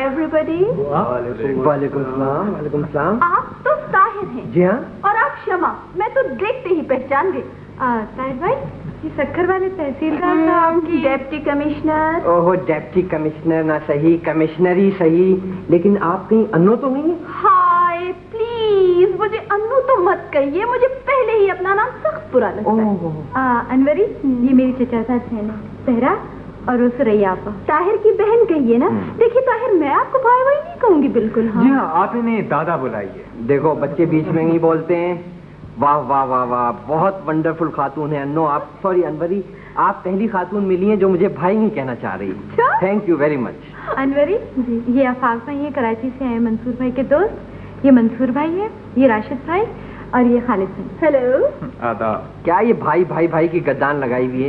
Everybody. वालेकुम सलाम। वालेकुम सलाम। आप तो ताहिर हैं। जी हाँ। और आप शमा, मैं तो देखते ही पहचान गई। ताहिर भाई, ये सक्खर वाले तहसीलदार साहब की डिप्टी कमिश्नर। ओहो, डिप्टी कमिश्नर ना सही, कमिश्नर ही सही, लेकिन आप कहीं अन्नो तो नहीं है? हाय प्लीज, मुझे अन्नू तो मत कहिए, मुझे पहले ही अपना नाम सख्त बुरा लगता है। अनवरी, ये मेरी चचा सास है ना, सहरा, और उस रैयापा, ताहिर की बहन कहिए ना। देखिए ताहिर, मैं आपको भाई भाई नहीं कहूंगी बिल्कुल। हाँ जी हाँ, आप इन्हें दादा बुलाइए। देखो, बच्चे बीच में नहीं बोलते हैं। वाह वाह वाह वाह, बहुत वंडरफुल खातून है अन्नो आप। सॉरी अनवरी, आप पहली खातून मिली हैं जो मुझे भाई नहीं कहना चाह रही। Thank you very much. Anwari ji, ये आफाक भाई है, कराची से हैं, मंसूर भाई के दोस्त। ये मंसूर भाई है, ये राशिद भाई, और ये खालिद भाई। हेलो। आदाब। क्या ये भाई भाई भाई की गद्दान लगाई हुई है?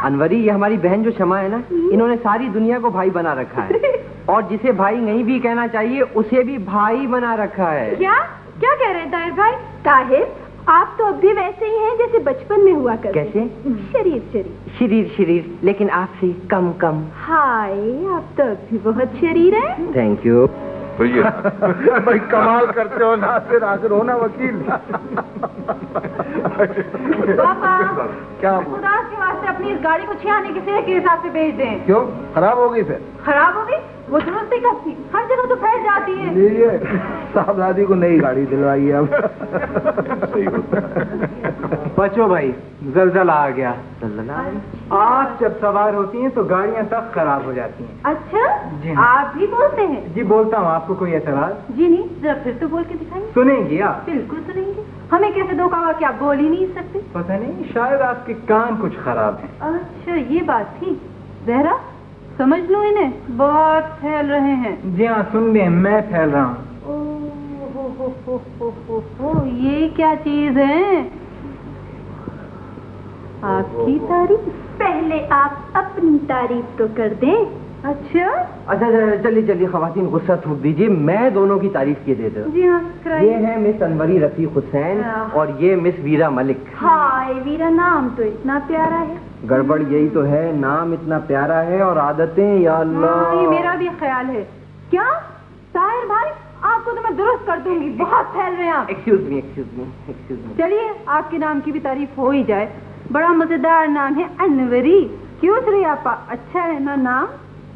अनवरी, ये हमारी बहन जो शमा है ना, इन्होंने सारी दुनिया को भाई बना रखा है, और जिसे भाई नहीं भी कहना चाहिए उसे भी भाई बना रखा है। क्या क्या कह रहे हैं ताहिर भाई? ताहिर, आप तो अब भी वैसे ही हैं जैसे बचपन में हुआ करते। कैसे? शरीर शरीर शरीर शरीर, लेकिन आपसे कम कम। हाय, आप तो अब भी बहुत शरीर हैं। Thank you. भाई कमाल करते हो, नासिर हाजिर हो ना वकील। पापा, क्या? खुदा के वास्ते अपनी इस गाड़ी को छियाने के सिरे के हिसाब से भेज दें। क्यों, खराब हो गई फिर? खराब हो गई? वो दुरुस्त ही करती, हर जगह तो फैल जाती है। ये साहबजादी को नई गाड़ी दिलवाई है अब। बचो भाई, जलजला आ गया। आप जब सवार होती हैं तो गाड़ियाँ तब खराब हो जाती हैं। अच्छा, जी हाँ। आप भी बोलते हैं? जी बोलता हूँ, आपको कोई एतराज? जी नहीं, जरा फिर तो बोल के दिखाइए। सुनेंगी आप? बिल्कुल सुनेंगे। हमें कैसे धोखा हुआ कि आप बोल ही नहीं सकते? पता नहीं, शायद आपके कान कुछ खराब हैं। अच्छा, ये बात थी। जहरा, समझ लो इन्हें, बहुत फैल रहे हैं। जी हाँ, सुन लें, मैं फैल रहा हूँ। हो, ये क्या चीज है? आपकी तारीफ? पहले आप अपनी तारीफ तो कर दें। अच्छा अच्छा, चलिए चलिए खवातीन, गुस्सा थूक दीजिए, मैं दोनों की तारीफ किए देता हूँ। जी हाँ, ये है मिस अनवरी रफीक हुसैन और ये मिस वीरा मलिक। हाय वीरा, नाम तो इतना प्यारा है। गड़बड़ यही तो है, नाम इतना प्यारा है और आदतें, या अल्लाह। ये मेरा भी ख्याल है। क्या ताहिर भाई, आपको तो मैं दुरुस्त कर दूंगी, बहुत फैल रहे हैं आप। Excuse me excuse me excuse me. चलिए, आपके नाम की भी तारीफ हो ही जाए। बड़ा मजेदार नाम है, अनवरी। क्यों श्रेयापा, अच्छा है ना नाम?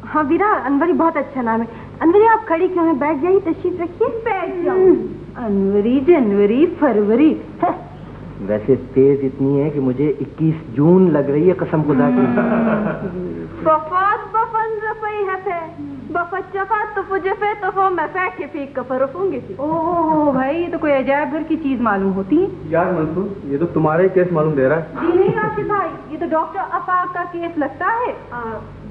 हाँ वीरा, अनवरी बहुत अच्छा नाम है। अनवरी, आप खड़ी क्यों हैं? बैठ जाइए, तशरीफ रखिए। बैठ जाओ। अनवरी, जनवरी, फरवरी। वैसे तेज इतनी है कि मुझे 21 जून लग रही है, कसम खुदा की। बफात बफन रफई है, बफत चफात तो फुजफे तो फो मैं फैट के फीक का फरफूंगी। ओह भाई, ये तो कोई अजायब घर की चीज मालूम होती है। यार मंसूर, ये तो तुम्हारा ही केस मालूम दे रहा है। जी नहीं राशिद भाई, ये तो डॉक्टर अफाक का केस लगता है।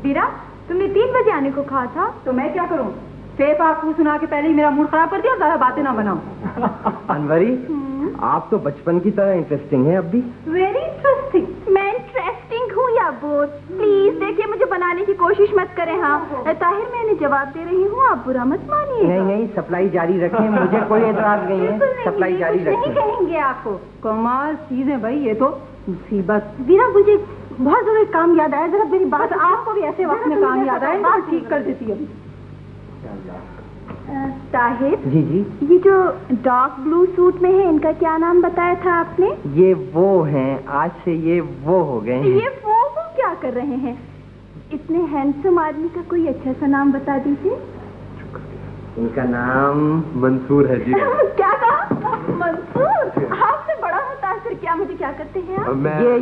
वीरा, तुमने 3 बजे आने को कहा था, तो मैं क्या करूं? फेफ आपको सुना के पहले ही मेरा मूड खराब कर दिया। ज्यादा बातें ना बनाओ। अनवरी, आप तो बचपन की तरह इंटरेस्टिंग हैं अब भी। Very interesting. मैं इंटरेस्टिंग हूँ या बोझ? प्लीज देखिए, मुझे बनाने की कोशिश मत करें। हाँ ताहिर, मैंने जवाब दे रही हूँ, आप बुरा मत मानिए। नहीं नहीं, सप्लाई जारी रखें, मुझे कोई एतराज नहीं है। सप्लाई जारी नहीं रखें। कहेंगे आपको। कमाल चीज है भाई, ये तो मुसीबत। वीरा, मुझे बहुत जरूरी काम याद आया, जरा मेरी बात। आपको भी ऐसे वक्त में काम याद आया, बात ठीक कर देती है। ताहिर जी जी, ये जो डार्क ब्लू सूट में है, इनका क्या नाम बताया था आपने? ये वो हैं, आज से ये वो हो गए हैं। ये वो क्या कर रहे हैं? इतने हैंडसम आदमी का कोई अच्छा सा नाम बता दीजिए। इनका नाम मंसूर है जी। क्या कहा? मंसूर? आपसे बड़ा मुतासिर क्या, मुझे क्या करते हैं आप?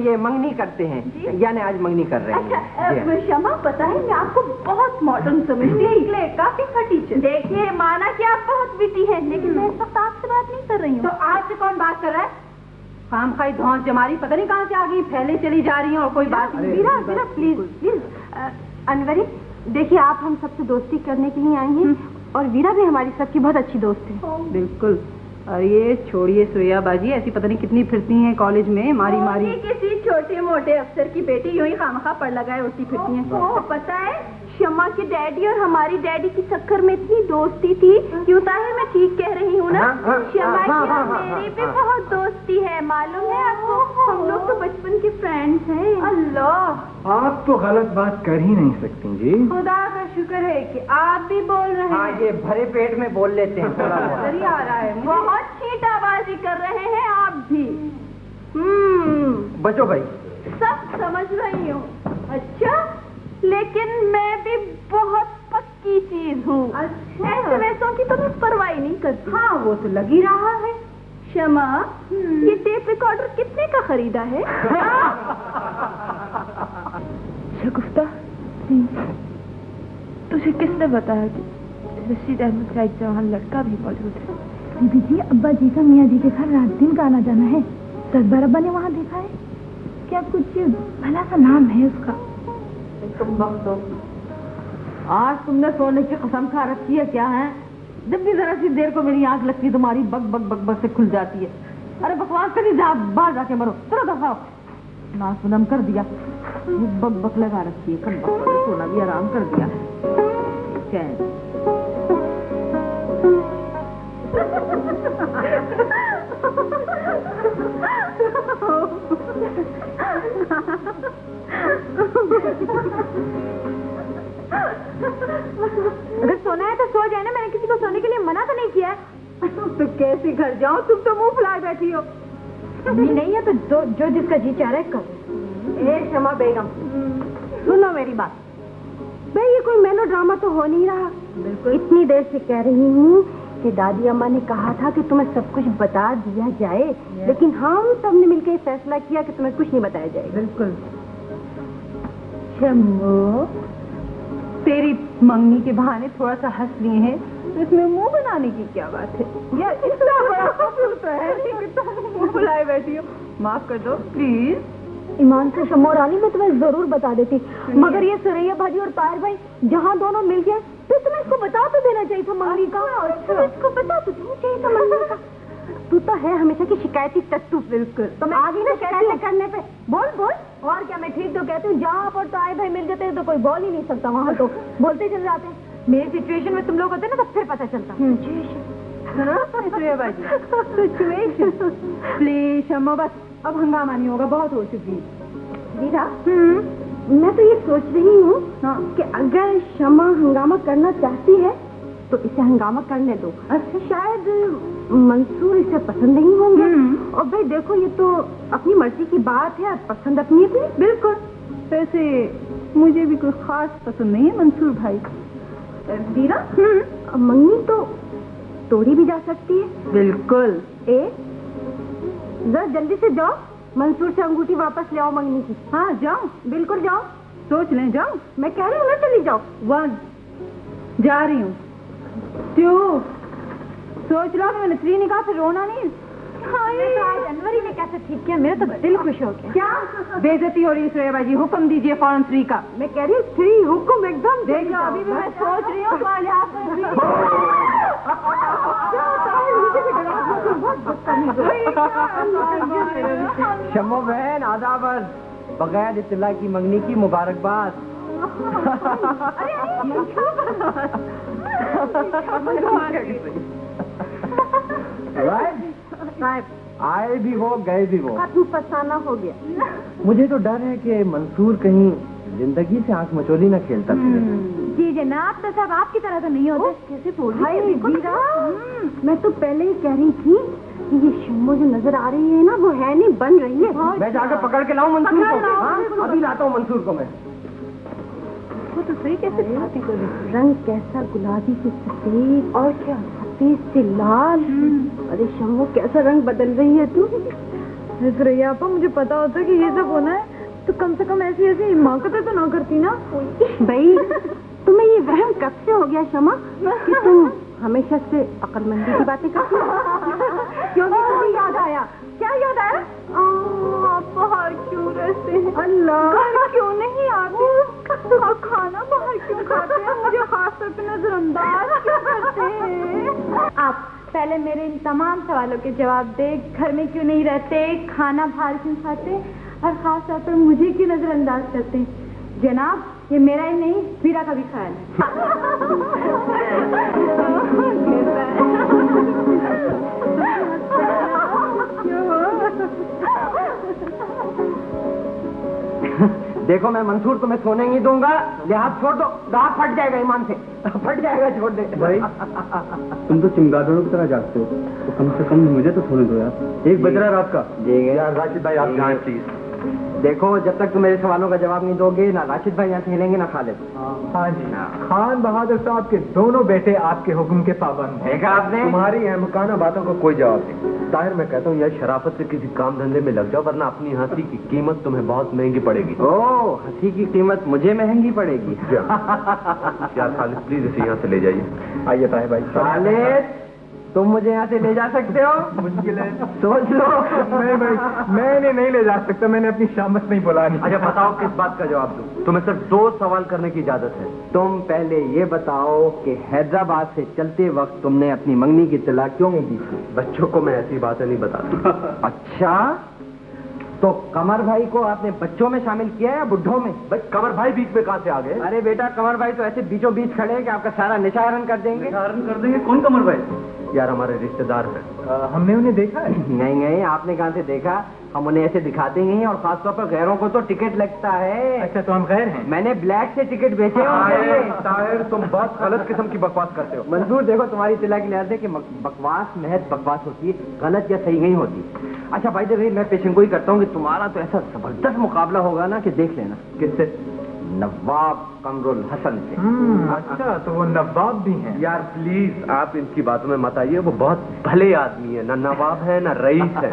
ये मंगनी करते हैं, यानी आज मंगनी कर रहे हैं। अच्छा शमा, पता है मैं आपको बहुत मॉडर्न समझती हूँ, इसलिए काफी फटीचर। देखिए, माना कि आप बहुत विटी हैं, लेकिन मैं इस वक्त आपसे बात नहीं कर रही हूँ। तो आपसे कौन बात कर रहा है? काम खाई धौंस जमारी, पता नहीं कहाँ से आ गई, फैले चली जा रही हैं और कोई बात नहीं। वीरा प्लीज प्लीज। अनवरी, देखिए, आप हम सबसे दोस्ती करने के लिए आई हैं, और वीरा भी हमारी सबकी बहुत अच्छी दोस्त है। बिल्कुल। और ये छोड़िए सुरैयाबाजी, ऐसी पता नहीं कितनी फिरती हैं कॉलेज में, मारी मारी। किसी छोटे मोटे अफसर की बेटी यूं ही खामखा पढ़ लगाए उड़ती फिरती हैं। पता है, शमा के डैडी और हमारी डैडी की चक्कर में इतनी दोस्ती थी। क्यों ताहिर, मैं ठीक कह रही हूँ ना? शमा की और मेरी भी बहुत दोस्ती है, मालूम है आपको? हम लोग तो बचपन के फ्रेंड्स हैं। अल्लाह, आप तो गलत बात कर ही नहीं सकती जी। खुदा का शुक्र है कि आप भी बोल रहे हैं। हाँ, ये भरे पेट में बोल लेते हैं थोड़ा बहुत। नजर ही आ रहा है, बहुत छींटाबाजी कर रहे हैं आप भी। बचो भाई। सब समझ रही हूँ। अच्छा, लेकिन मैं भी बहुत पक्की चीज हूँ। अच्छा। ऐसे वैसों की तो मैं परवाह नहीं करती। हाँ, वो तो लग ही रहा है। शमा, ये टेप रिकॉर्डर कितने का खरीदा है? शगुफ्ता, तुझे किसने बताया कि रशीद अहमद का एक जवान लड़का भी मौजूद है? बीबी जी, अब्बा जी का मियाँ जी के घर रात दिन का आना जाना है। 10 बार अब्बा ने वहाँ देखा है। क्या कुछ भला सा नाम है उसका? तुम वक्त हो, आज तुमने सोने की कसम खा रखी है क्या है? जब भी जरा सी देर को मेरी आंख लगती है तुम्हारी बग बग बग बग से खुल जाती है। अरे बकवास करी, जा बाहर जाके मरो। चलो दफा, ना सुनम कर दिया, बग बग लगा रखी है। कल सोना भी आराम कर दिया है। चैन अगर सोना है तो सो जाए ना, मैंने किसी को सोने के लिए मना तो नहीं किया है। तो कैसे घर जाऊं? तुम तो मुंह फुलाए बैठी हो। नहीं है तो जो जिसका जी चाह रहा है कर। ए शमा बेगम, सुनो मेरी बात। भाई, ये कोई मेलो ड्रामा तो हो नहीं रहा। बिल्कुल, इतनी देर से कह रही हूँ कि दादी अम्मा ने कहा था कि तुम्हें सब कुछ बता दिया जाए, लेकिन हम सबने मिलकर फैसला किया कि तुम्हें कुछ नहीं बताया जाएगा। बिल्कुल। शम्मो, तेरी मंगनी के बहाने थोड़ा सा हंस लिए हैं, तो इसमें मुंह बनाने की क्या बात है? यार, इतना बड़ा कसूर तो है नहीं कि तुम मुंह फुलाए बैठी हो। माफ कर दो प्लीज। ईमान से शम्मो रानी, मैं तुम्हें जरूर बता देती, मगर ये सुरैया भाजी और ताहिर भाई जहाँ दोनों मिल गए, तो तुम्हें इसको बता तो देना चाहिए था मंगनी का। तुम्हें इसको बता तो देना चाहिए था मंगनी का। तू तो है हमेशा की शिकायती तत्तू। बिल्कुल, तो मैं आ गई ना शिकायत करने पे। बोल बोल। और क्या, मैं ठीक तो कहती हूँ, जहाँ आप और ताहिर भाई मिल जाते हैं तो कोई बोल ही नहीं सकता, वहाँ तो बोलते चले जाते हैं। मेरी सिचुएशन में तुम लोग होते ना, तो फिर पता चलता। सिचुएशन प्लीज शम्मो, बस अब हंगामा नहीं होगा, बहुत हो चुकी है। दीदा, मैं तो ये सोच रही हूँ कि अगर शमा हंगामा करना चाहती है तो इसे हंगामा करने दो। अच्छा, शायद मंसूर इसे पसंद नहीं होंगे। और भाई देखो, ये तो अपनी मर्जी की बात है, पसंद अपनी अपनी। बिल्कुल। वैसे मुझे भी कोई खास पसंद नहीं है मंसूर भाई। दीदा, मंगनी तो तोड़ी भी जा सकती है। बिल्कुल। जरा जल्दी से जाओ, मंसूर से अंगूठी वापस ले आओ मंगनी की। हाँ जाओ, बिल्कुल जाओ। सोच लें, जाओ। मैं कह रही हूँ ना, चली जाओ। 1 जा रही हूँ। 2 सोच लो कि मैंने 3 निकाह से रोना नहीं। जनवरी ने कैसे ठीक किया, मेरा तो दिल खुश हो गया। क्या बेइज्जती हो रही है सुरैया बाजी? हुक्म दीजिए फौरन 3 का। मैं कह रही हूँ 3 हुक्म एकदम। देखो, अभी भी मैं सोच रही हूँ। शम्मो बहन, आदाबर, बगैर इत्तला की मंगनी की मुबारकबाद। आए भी वो गए भी वो, तू फसाना हो गया। मुझे तो डर है कि मंसूर कहीं जिंदगी से आंख मचोली न खेलता फिरे। जी जनाब, तो सब आपकी तरह तो नहीं होते। कैसे बोल रही है? मैं तो पहले ही कह रही थी कि ये शम्मो जो नजर आ रही है ना, वो है नहीं, बन रही है। मैं जाकर पकड़ के लाऊं मंसूर को? हाँ, अभी लाता हूँ मंसूर को मैं। वो तो सही कैसे खाती कर रही। रंग कैसा गुलाबी से सफेद, और क्या सफेद से लाल। अरे शम्मो, कैसा रंग बदल रही है तू। सुरैया आपा, मुझे पता होता कि ये सब होना है तो कम से कम ऐसी ऐसी हिमाकतें तो ना करती ना। भाई, तुम्हें ये वहम कब से हो गया शमा कि तुम हमेशा से अक्लमंदी की बातें करती हो? क्यों नहीं तुम्हें याद आया? क्या याद आया? आप बाहर क्यों रहते हैं? अल्लाह, क्यों नहीं आते? खाना बाहर क्यों खाते हैं? मुझे खास तौर पे नजरअंदाज क्यों करते हैं? आप पहले मेरे इन तमाम सवालों के जवाब दे। घर में क्यों नहीं रहते, खाना बाहर क्यों खाते, और खास तौर पर मुझे क्यों नजरअंदाज करते हैं? जनाब, ये मेरा ही नहीं, वीरा का भी ख्याल देखो मैं मंसूर तुम्हें सोने नहीं दूंगा, लिहाज छोड़ दो, दांत फट जाएगा ईमान से, फट जाएगा, छोड़ दे। भाई तुम तो चमगादड़ों की तरह जागते हो, तो कम से कम मुझे तो सोने दो यार। 1 बज रहा है रात का। यार राशिद भाई आप जाएं प्लीज। देखो जब तक तुम मेरे सवालों का जवाब नहीं दोगे, ना राशिद भाई यहाँ से हिलेंगे ना खालिद। हाँ जी, खान बहादुर साहब के दोनों बेटे आपके हुक्म के पाबंद हैं। देखा आपने? तुम्हारी अहमकाना बातों को कोई जवाब नहीं। ताहिर मैं कहता हूँ यार शराफत से किसी काम धंधे में लग जाओ, वरना अपनी हंसी की कीमत तुम्हें बहुत महंगी पड़ेगी। ओ हंसी की कीमत मुझे महंगी पड़ेगी। यार खालिद प्लीज इसे यहाँ से ले जाइए। आइए ताहिर भाई। खालिद तुम मुझे यहाँ से ले जा सकते हो? मुश्किल है, सोच लो। नहीं भाई, मैंने नहीं ले जा सकता, मैंने अपनी शामत नहीं बुलानी। अच्छा बताओ किस बात का जवाब दूं? तुम्हें सिर्फ 2 सवाल करने की इजाजत है। तुम पहले ये बताओ कि हैदराबाद से चलते वक्त तुमने अपनी मंगनी की इत्तला क्यों नहीं दी थी? बच्चों को मैं ऐसी बातें नहीं बताता। अच्छा तो कमर भाई को आपने बच्चों में शामिल किया या बुढ़ों में? भाई कमर भाई बीच में कहाँ से आ गए? अरे बेटा कमर भाई तो ऐसे बीचों बीच खड़े हैं कि आपका सारा निशाहरण कर देंगे। कर देंगे? कौन कमर भाई? यार हमारे रिश्तेदार हैं। हमने उन्हें देखा है। नहीं नहीं, आपने कहाँ से देखा? हम उन्हें ऐसे दिखाते ही हैं, और खासतौर पर गैरों को तो टिकट लगता है। अच्छा तो हम गैर हैं? मैंने ब्लैक से टिकट बेचे हैं उनके लिए। ताहिर तुम बहुत गलत किस्म की बकवास करते हो। मंजूर देखो तुम्हारी इत्तला की लिहाज है कि बकवास महज बकवास होती है, गलत या सही नहीं होती। अच्छा भाई देखिए मैं पेशेंगोई करता हूँ कि तुम्हारा तो ऐसा जबरदस्त मुकाबला होगा ना कि देख लेना। किससे? नवाब कमरुल हसन से। अच्छा तो वो नवाब भी हैं? यार प्लीज आप इनकी बातों में मत आइए, वो बहुत भले आदमी है, ना नवाब है ना रईस है।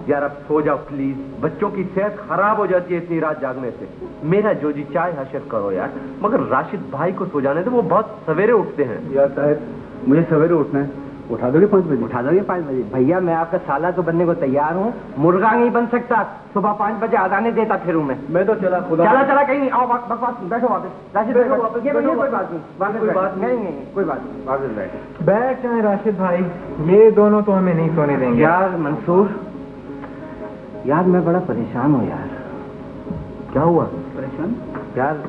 यार अब सो जाओ प्लीज, बच्चों की सेहत खराब हो जाती है इतनी रात जागने से। मेरा जो जी चाय हासिल करो यार, मगर राशिद भाई को सो जाने दो, वो बहुत सवेरे उठते हैं। यार साहब मुझे सवेरे उठना है, उठा दोगे 5 बजे? उठा दोगे 5 बजे? भैया मैं आपका साला तो बनने को तैयार हूँ, मुर्गा नहीं बन सकता। सुबह 5 बजे आदाने देता फिरूं मैं तो चला खुदा। चला कहीं नहीं। आओ बकवास बैठो वापस। राशिद भाई वापस ये कोई बात नहीं, कोई बात नहीं, कोई बात नहीं, वापस बैठो। बैठ जाए राशिद भाई, ये दोनों तो हमें नहीं सोने देंगे। यार मंसूर, यार मैं बड़ा परेशान हूँ यार। क्या हुआ? परेशान? यार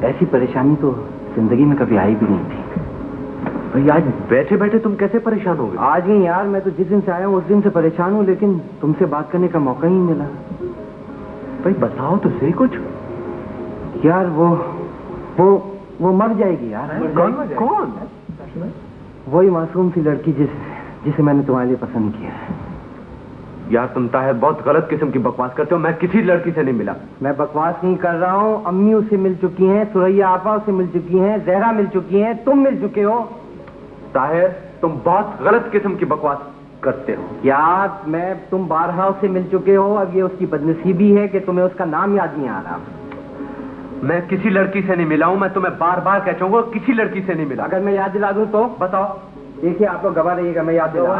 ऐसी परेशानी तो जिंदगी में कभी आई भी नहीं थी। भाई आज बैठे बैठे तुम कैसे परेशान हो गए? आज नहीं यार, मैं तो जिस दिन से आया हूँ उस दिन से परेशान हूँ, लेकिन तुमसे बात करने का मौका ही नहीं मिला। भाई बताओ तो सही कुछ। यार वो मर जाएगी यार। कौन? वही मासूम सी लड़की जिसे मैंने तुम्हारे लिए पसंद किया है। यार तुम ताहिर बहुत गलत किस्म की बकवास करते हो, मैं किसी लड़की से नहीं मिला। मैं बकवास नहीं कर रहा हूँ, अम्मी उससे मिल चुकी हैं, सुरैया आपा उससे मिल चुकी हैं, जहरा मिल चुकी हैं, तुम मिल चुके हो। ताहिर तुम बहुत गलत किस्म की बकवास करते हो। यार तुम बारहा उससे मिल चुके हो, अब ये उसकी बदनसीबी है कि तुम्हें उसका नाम याद नहीं आ रहा। मैं किसी लड़की से नहीं मिला हूँ, मैं तुम्हें बार बार कह चुका हूँ किसी लड़की से नहीं मिला। अगर मैं याद दिला दूं तो बताओ। देखिए आप लोग गवाह रहिएगा, मैं याद दिला।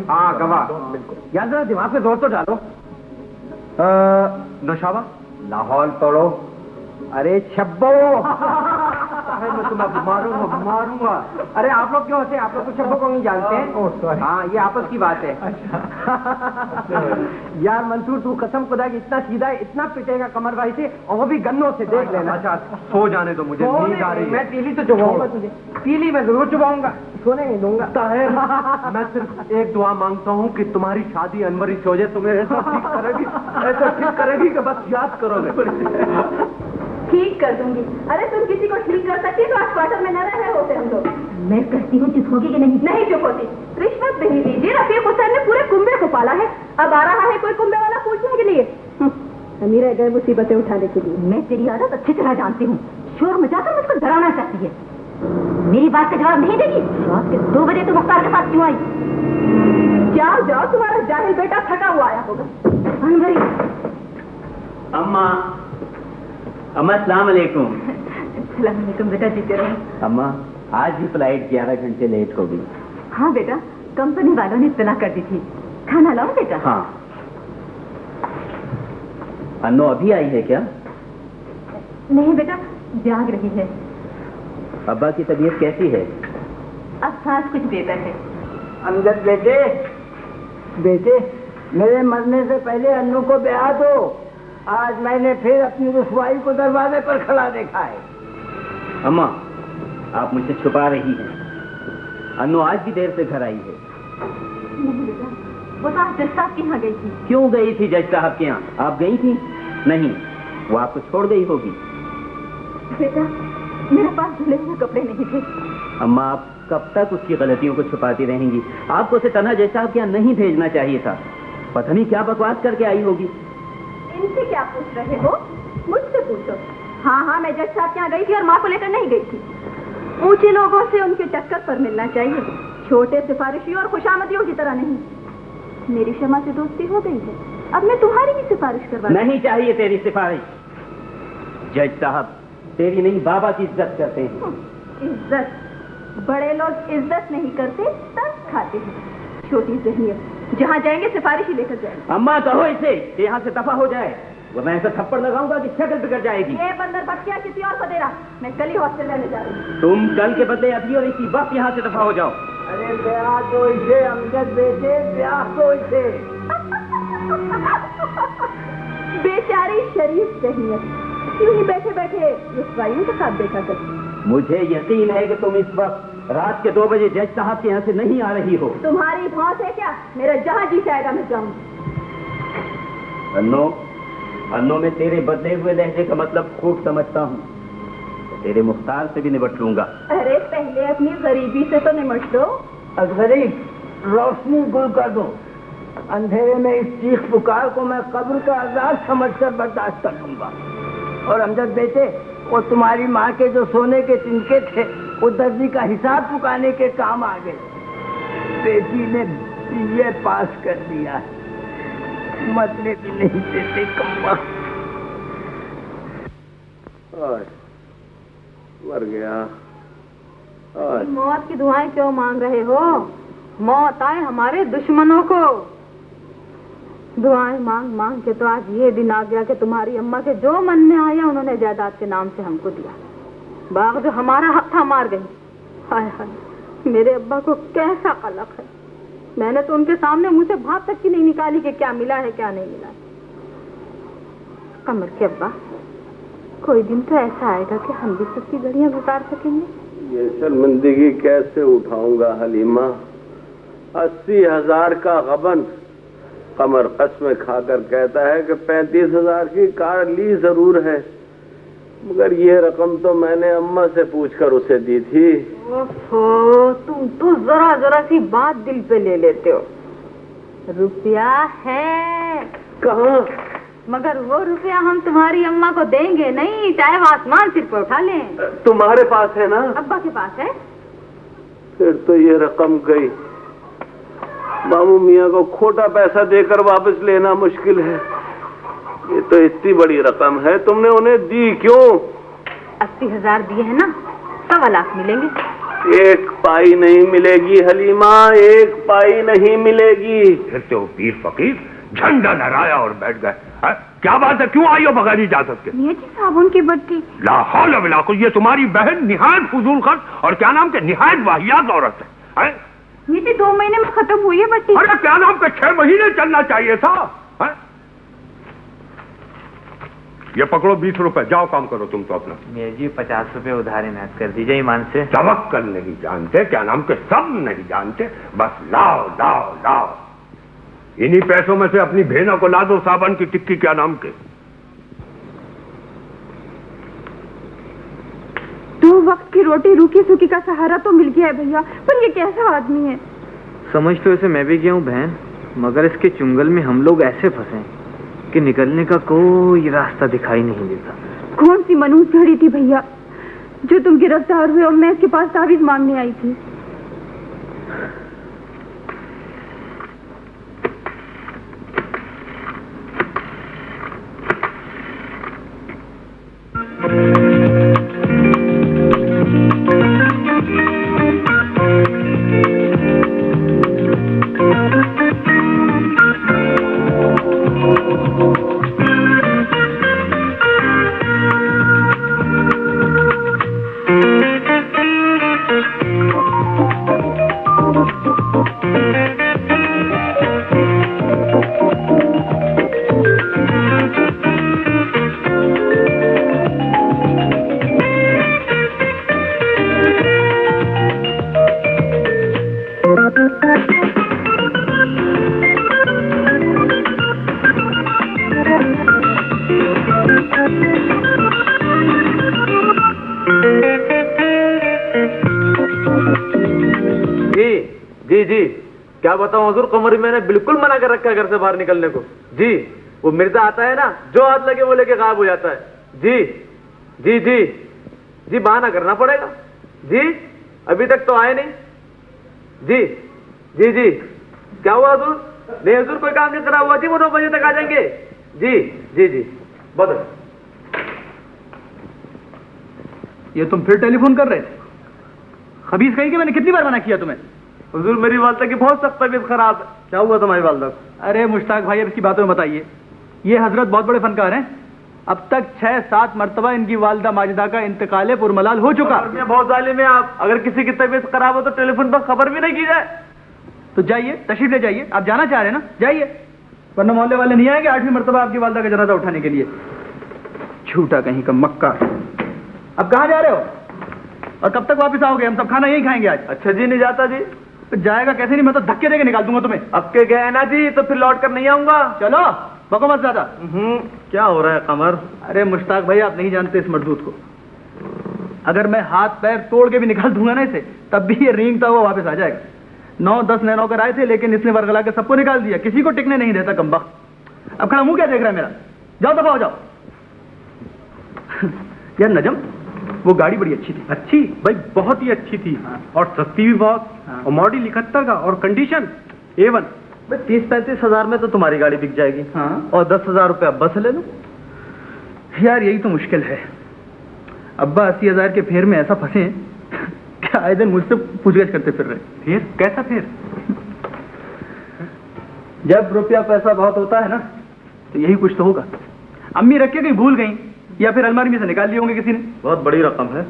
हाँ गवाह, बिल्कुल याद जरा दिमाग पे जोर तो डालो। नौशाबा लाहौल तोड़ो। अरे छब्बो मैं तुम्हें मारूंगा। अरे आप लोग क्यों हंसे? आप लोग तो छब्बो को नहीं जानते हैं। हाँ ये आपस की बात है। यार मंसूर तू कसम खुदा की इतना सीधा है, इतना पिटेगा कमर भाई से, और वो भी गन्नों से। देख लेना। अच्छा सो जाने दो मुझे, नींद आ रही है। मैं तीली तो चुबाऊंगा तुझे, तीली मैं जरूर चुबाऊंगा, सोने नहीं दूंगा। ताहिर मैं सिर्फ एक दुआ मांगता हूँ कि तुम्हारी शादी अनवरी से हो जाए। तुम्हें ऐसा ठीक करेगी कि बस याद करोगे। ठीक कर दूंगी। अरे तुम किसी को ठीक कर सकती तो आज क्वार्टर में न रहे होते हम लोग। मैं कहती हूँ चुप होगी कि नहीं? नहीं चुप होती। रिश्वत नहीं लीजिए, रफीक हुसैन ने पूरे कुंबे को पाला है, अब आ रहा है कोई कुंबे वाला पूछने के लिए। अमीरा गए मुसीबतें उठाने के लिए। मैं तेरी आदत अच्छी तरह जानती हूँ, शोर मचाकर मुझको डराना चाहती है। मेरी बात का जवाब नहीं देगी? रात के 2 बजे तो मुख्तार के पास क्यों आई? जाओ जाओ, तुम्हारा जाहिल बेटा थका हुआ आया होगा। अम्मा अस्सलाम वालेकुम। अस्सलाम वालेकुम बेटा, जीते रहो। अम्मा आज भी फ्लाइट 11 घंटे लेट हो गई। हाँ बेटा, कंपनी वालों ने इत्तला कर दी थी। खाना लाओ बेटा। हाँ। अन्नो अभी आई है क्या? नहीं बेटा, जाग रही है। अब्बा की तबीयत कैसी है? अब सांस कुछ बेहतर है। अमजद बेटे, मेरे मरने से पहले अन्नू को ब्याह दो। आज मैंने फिर अपनी रुसवाई को दरवाजे पर खड़ा देखा है। अम्मा, आप मुझसे छुपा रही हैं। अन्नू आज भी देर से घर आई है। नहीं बेटा, वो तो आज जज साहब के यहाँ गई थी। क्यों गई थी जज साहब के यहाँ? आप गई थी? नहीं, वो आपको छोड़ गई होगी। बेटा, मेरे पास धुले हुए कपड़े नहीं थे। अम्मा, आप कब तक उसकी गलतियों को छुपाती रहेंगी? आपको उसे तन्हा जज साहब के यहाँ नहीं भेजना चाहिए था। पता नहीं क्या बकवास करके आई होगी। इनसे क्या पूछ रहे हो? मुझसे पूछो। हाँ, मैं जज साहब के यहाँ गई थी और माँ को लेकर नहीं गई थी। ऊंचे लोगों से उनके टक्कर पर मिलना चाहिए, छोटे सिफारिशी और खुशामदियों की तरह नहीं। मेरी शमा से दोस्ती हो गई है, अब मैं तुम्हारी भी सिफारिश करवा। नहीं चाहिए तेरी सिफारिश। जज साहब तेरी नहीं बाबा की इज्जत करते हैं। इज्जत? बड़े लोग इज्जत नहीं करते, तर्स खाते हैं। छोटी ज़हनियत, जहाँ जाएंगे सिफारिश ही लेकर जाएंगे। अम्मा कहो इसे कि यहाँ से दफा हो जाए, वरना ऐसा थप्पड़ लगाऊंगा कि शक्ल बिगड़ जाएगी। ये बंदर बच्चियाँ किसी और को दे रहा, मैं कल ही हॉस्टल लेने जा रही हूँ। तुम कल के बदले अभी और इसी वक्त यहाँ से दफा हो जाओ। अरे ब्याह तो इसे अमजद बेटे, ब्याह तो इसे। बेचारी शरीफ ज़हनियत, क्यों ही बैठे बैठे रुसवाइयों के साथ देखा करती। मुझे यकीन है कि तुम इस वक्त रात के 2 बजे जज साहब के यहाँ से नहीं आ रही हो। तुम्हारी भौंस है क्या? मेरा जहाँ जी चाहेगा मैं जाऊँ। अन्नो, मैं तेरे बदले हुए लहजे का मतलब खूब समझता हूँ। तेरे मुख्तार से भी निपट लूंगा। अरे पहले अपनी गरीबी से तो निपट लो। गरीब, रोशनी गुल कर दो। अंधेरे में इस चीख पुकार को मैं कब्र का अजाब समझकर बर्दाश्त कर लूंगा। और अमजद बेटे, वो तुम्हारी माँ के जो सोने के तिनके थे, वो दर्जी का हिसाब चुकाने के काम आ गए। बेटी ने बीए पास कर दिया है, मतलब भी नहीं देते कम्मा। मर गया। मौत की दुआएं क्यों मांग रहे हो? मौत आए हमारे दुश्मनों को। दुआएं मांग मांग के तो आज ये दिन आ गया कि तुम्हारी अम्मा के जो मन में आया उन्होंने जायदाद के नाम से हमको दिया। बाग जो हमारा हक था मार गई। हाय हाय, मेरे अब्बा को कैसा कलक है। मैंने तो उनके सामने मुंह से भात तक की नहीं निकाली कि क्या मिला है क्या नहीं मिला है। कमर के अब्बा, कोई दिन तो ऐसा आएगा कि हम भी सबकी घड़ियां गुजार सकेंगे। ये शर्मिंदगी कैसे उठाऊंगा हलीमा? 80,000 का गबन। कमर कसमें खाकर कहता है कि 35,000 की कार ली जरूर है, मगर ये रकम तो मैंने अम्मा से पूछकर उसे दी थी। ओफो, तुम तो जरा जरा सी बात दिल पे ले लेते हो। रुपया है कहाँ? मगर वो रुपया हम तुम्हारी अम्मा को देंगे नहीं, चाहे वो आसमान सिर पर उठा लें। तुम्हारे पास है ना? अब्बा के पास है। फिर तो ये रकम गई। मामू मियाँ को खोटा पैसा देकर वापस लेना मुश्किल है। ये तो इतनी बड़ी रकम है, तुमने उन्हें दी क्यों? 80,000 दिए है ना, 1.25 लाख मिलेंगे। 1 पाई नहीं मिलेगी हलीमा, 1 पाई नहीं मिलेगी। फिर तो पीर फकीर झंडा लहराया और बैठ गए। क्या बात है, क्यों आई हो बगैर इजाजत के? मियां जी, साबुन की बत्ती। ला हौल वला कुव्वत, ये तुम्हारी बहन निहायत फजूल खर्च और क्या नाम के निहायत वाहियात औरत है। ये 2 महीने में खत्म हुई है बत्ती। अरे क्या नाम के 6 महीने चलना चाहिए था। ये पकड़ो 20 रुपए, जाओ काम करो तुम तो अपना। मेरे जी 50 रुपए उधार इनायत कर दीजिए ईमान से। तवक्कल नहीं जानते, क्या नाम के सब नहीं जानते, बस लाओ लाओ लाओ। इन्हीं पैसों में से अपनी बहनों को ला दो साबन की टिक्की, क्या नाम के। 2 वक्त की रोटी रूखी सूखी का सहारा तो मिल गया है भैया, पर ये कैसा आदमी है? समझ तो इसे मैं भी गया हूँ बहन, मगर इसके चुंगल में हम लोग ऐसे फंसे कि निकलने का कोई रास्ता दिखाई नहीं देता। कौन सी मनूस घड़ी थी भैया जो तुम गिरफ्तार हुए और मैं इसके पास तावीज मांगने आई थी? जी जी, क्या बताऊं हुजूर, कमर मैंने बिल्कुल मना कर रखा है घर से बाहर निकलने को। जी, वो मिर्जा आता है ना, जो हाथ लगे वो लेके गायब हो जाता है। जी जी जी जी, बहाना करना पड़ेगा। जी, अभी तक तो आए नहीं। जी जी जी, क्या हुआ हुजूर? नहीं हुजूर, कोई काम नहीं करा हुआ जी, वो 9 बजे तक आ जाएंगे। जी जी जी, बहुत। ये तुम फिर टेलीफोन कर रहे थे? खबीज कहीं कि मैंने कितनी बार मना किया तुम्हें? हुजूर, मेरी वालदा की बहुत सख्त तबीयत खराब है। क्या हुआ तुम्हारी वालदा को? अरे मुश्ताक भाई, अब इसकी बातों में बताइए। ये हजरत बहुत बड़े फनकार हैं। अब तक 6-7 मरतबा इनकी वालदा माजिदा का इंतकाल पुरमलाल हो चुका। बहुत जालिम है आप। अगर किसी की तबीयत खराब हो तो टेलीफोन पर खबर भी नहीं की जाए। तो जाइए, तशरीफ ले जाइए। आप जाना चाह रहे हैं ना, जाइए, वरना मोहल्ले वाले नहीं आएंगे 8वीं मरतबा आपकी वालदा का जनाजा उठाने के लिए। झूठा कहीं का मक्का। अब कहाँ जा रहे हो और कब तक वापस आओगे? हम सब खाना यही खाएंगे आज। अच्छा जी, नहीं जाता जी। तो जाएगा कैसे नहीं? मैं तो धक्के देके निकाल दूंगा तुम्हें। अब के गए ना जी, तो फिर लौट कर नहीं आऊंगा। चलो, बको मत ज्यादा। क्या हो रहा है कमर? अरे मुश्ताक भाई, आप नहीं जानते इस मर्दूत को। अगर मैं हाथ पैर तोड़ के भी निकाल दूंगा ना इसे, तब भी ये रेंगता हुआ वापस आ जाएगा। 9-10 नए नौकर आए थे, लेकिन इसने वर्गला के सबको निकाल दिया। किसी को टिकने नहीं देता कमबख्त। अब खड़ा मुंह क्या देख रहा है मेरा? जाओ, दफा हो जाओ। यार नजम, वो गाड़ी बड़ी अच्छी थी। अच्छी भाई, बहुत ही अच्छी थी। और सस्ती भी बहुत। और मॉडल 71 का और कंडीशन A1। भाई 30-35 हजार में तो तुम्हारी गाड़ी बिक जाएगी। हाँ, और 10,000 रुपये अब्बा से ले लो। यार यही तो मुश्किल है। अब्बा 80,000 के फेर में ऐसा फंसे कि आए दिन मुझसे पूछगछ करते फिर रहे। फिर कैसा? फिर जब रुपया पैसा बहुत होता है ना, तो यही कुछ तो होगा। अम्मी रख के कहीं भूल गई, या फिर अलमारी में से निकाल लिए होंगे किसी ने। बहुत बड़ी रकम है।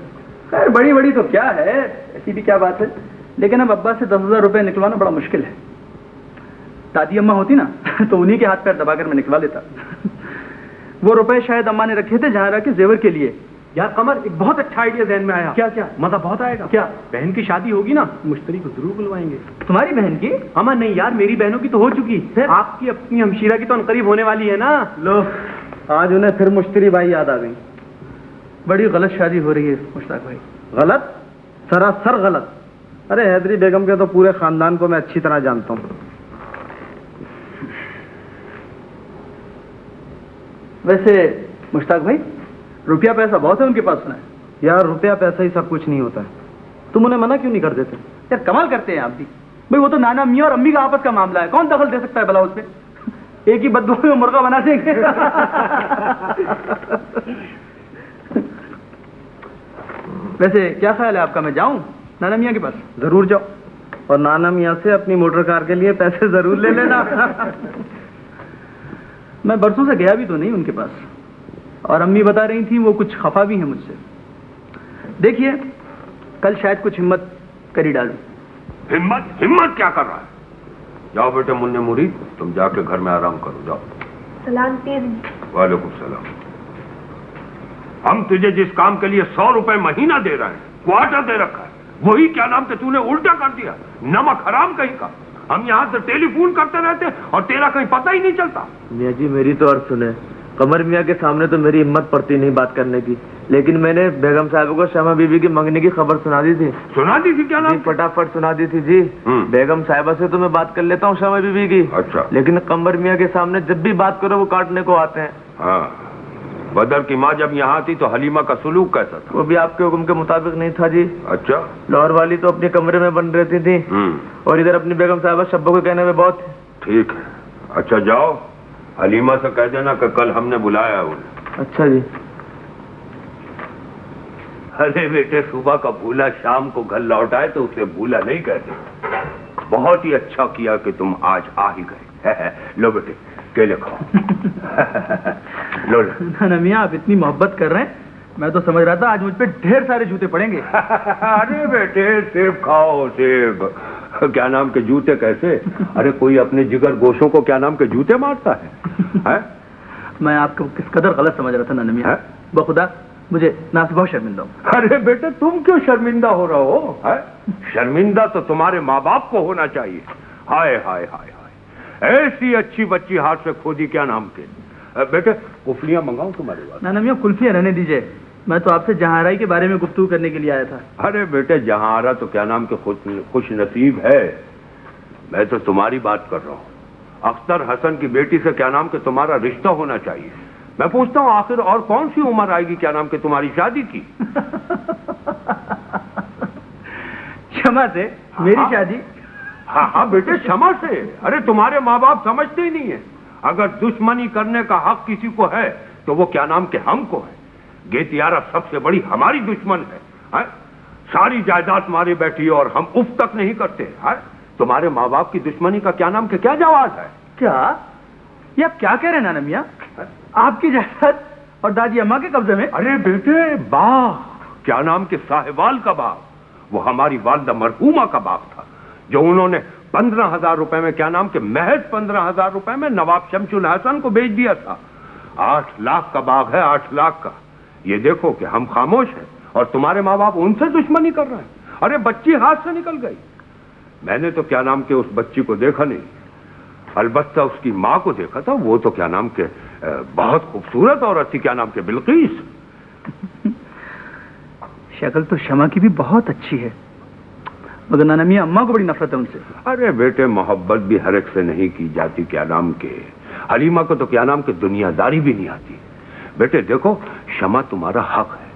खैर बड़ी बड़ी तो क्या है, ऐसी भी क्या बात है। लेकिन अब अब्बा से 10,000 रुपये निकलवाना बड़ा मुश्किल है। दादी अम्मा होती ना तो उन्हीं के हाथ पैर दबाकर मैं निकलवा लेता। वो रुपए शायद अम्मा ने रखे थे जहां के जेवर के लिए। यार कमर, एक बहुत अच्छा आइडिया ज़हन में आया। क्या क्या? मजा बहुत आएगा। क्या? बहन की शादी होगी ना, मुश्तरी को जरूर बुलवाएंगे। तुम्हारी बहन की? अमन नहीं यार, मेरी बहनों की तो हो चुकी। आपकी अपनी हमशीरा की तो अनकरीब होने वाली है ना। लो, आज उन्हें फिर मुश्तरी भाई याद आ गई। बड़ी गलत शादी हो रही है मुश्ताक भाई। गलत? सरासर गलत। अरे हैदरी बेगम के तो पूरे खानदान को मैं अच्छी तरह जानता हूँ। वैसे मुश्ताक भाई, रुपया पैसा बहुत है उनके पास सुना है। यार रुपया पैसा ही सब कुछ नहीं होता है। तुम उन्हें मना क्यों नहीं कर देते? यार कमाल करते हैं आप भी। भाई वो तो नाना मियाँ और अम्मी का आपस का मामला है, कौन दखल दे सकता है भला उसमें? एक ही बददुआ में मुर्गा बना देंगे। वैसे क्या ख्याल है आपका, मैं जाऊं नाना मियाँ के पास? जरूर जाओ, और नाना मियाँ से अपनी मोटर कार के लिए पैसे जरूर ले लेना। मैं बरसों से गया भी तो नहीं उनके पास, और अम्मी बता रही थी वो कुछ खफा भी हैं मुझसे। देखिए कल शायद कुछ हिम्मत करी डालूं। हिम्मत? हिम्मत क्या कर रहा है? जाओ बेटे मुन्ने मुरी, तुम जाके घर में आराम करो, जाओ। सलाम पीर। वालेकुम सलाम। हम तुझे जिस काम के लिए 100 रुपए महीना दे रहे हैं, क्वार्टर दे रखा है, वही क्या नाम के तूने उल्टा कर दिया। नमक हराम कहीं का। हम यहाँ से टेलीफोन करते रहते और तेरा कहीं पता ही नहीं चलता। मियाँ जी मेरी तो अर्ज सुने। कमर मियाँ के सामने तो मेरी हिम्मत पड़ती नहीं बात करने की, लेकिन मैंने बेगम साहब को शमा बीबी की मंगने की खबर सुना दी थी। सुना दी थी? क्या नाम? फटाफट सुना दी थी जी। बेगम साहिबा से तो मैं बात कर लेता हूँ शमा बीबी की। अच्छा। लेकिन कमर मियाँ के सामने जब भी बात करो वो काटने को आते हैं। हाँ, बदर की माँ जब यहाँ थी तो हलीमा का सुलूक कैसा था? वो भी आपके हुक्म के मुताबिक नहीं था जी। अच्छा। लाहौर वाली तो अपने कमरे में बन रहती थी, और इधर अपनी बेगम साहिबा शब्बों के कहने में बहुत। ठीक है, अच्छा जाओ, हलीमा से कह देना कि कल हमने बुलाया है उन्हें। अच्छा जी। अरे बेटे, सुबह का भूला शाम को घर लौट आए तो उसे भूला नहीं कहते। बहुत ही अच्छा किया कि तुम आज आ ही गए। लो बेटे, केले खाओ। लो लो। ना मियाँ, आप इतनी मोहब्बत कर रहे हैं, मैं तो समझ रहा था आज मुझ पे ढेर सारे जूते पड़ेंगे। अरे बेटे, सेब खाओ, सेब। क्या नाम के जूते कैसे? अरे कोई अपने जिगर गोशों को क्या नाम के जूते मारता है? मैं आपको किस कदर गलत समझ रहा था ना मियाँ। बखुदा मुझे ना से बहुत शर्मिंदा हूँ। अरे बेटे, तुम क्यों शर्मिंदा हो रहे हो? शर्मिंदा तो तुम्हारे माँ बाप को होना चाहिए। हाय हाय हाय हाय, ऐसी अच्छी बच्ची हाथ से खोदी क्या नाम के। बेटे कुल्फियां मंगाऊं तुम्हारे पास? ना मियाँ, कुल्फियां रहने दीजिए, मैं तो आपसे जहांराई के बारे में गुफ्तगू करने के लिए आया था। अरे बेटे, जहांरा तो क्या नाम के खुश नसीब है, मैं तो तुम्हारी बात कर रहा हूँ। अख्तर हसन की बेटी से क्या नाम के तुम्हारा रिश्ता होना चाहिए। मैं पूछता हूँ आखिर और कौन सी उम्र आएगी क्या नाम के तुम्हारी शादी की? क्षमा से मेरी शादी? हाँ हाँ बेटे, क्षमा से। अरे तुम्हारे माँ बाप समझते ही नहीं है। अगर दुश्मनी करने का हक किसी को है तो वो क्या नाम के हमको है। गेतियारा सबसे बड़ी हमारी दुश्मन है? सारी जायदाद मारे बैठी और हम उफ तक नहीं करते है? तुम्हारे माँ बाप की दुश्मनी का क्या नाम के क्या जवाब है? क्या ये आप क्या कह रहे हैं नाना मियाँ? आपकी जायदाद और दादी अम्मा के कब्जे में? अरे बेटे, बाग क्या नाम के साहिवाल का बाग, वो हमारी वालदा मरहूमा का बाग था जो उन्होंने 15,000 रुपए में क्या नाम के महज 15,000 रुपए में नवाब शमशुल हसन को बेच दिया था। 8 लाख का बाग है, 8 लाख का। ये देखो कि हम खामोश हैं और तुम्हारे माँ बाप उनसे दुश्मनी कर रहे हैं। अरे बच्ची हाथ से निकल गई। मैंने तो क्या नाम के उस बच्ची को देखा नहीं, अलबत्ता उसकी माँ को देखा था। वो तो क्या नाम के बहुत खूबसूरत औरत थी, क्या नाम के बिल्किस। शक्ल तो शमा की भी बहुत अच्छी है, मगर नाना मियाँ अम्मा को बड़ी नफरत है उनसे। अरे बेटे, मोहब्बत भी हर एक से नहीं की जाती क्या नाम के। हलीमा को तो क्या नाम के दुनियादारी भी नहीं आती। बेटे देखो, शमा तुम्हारा हक है।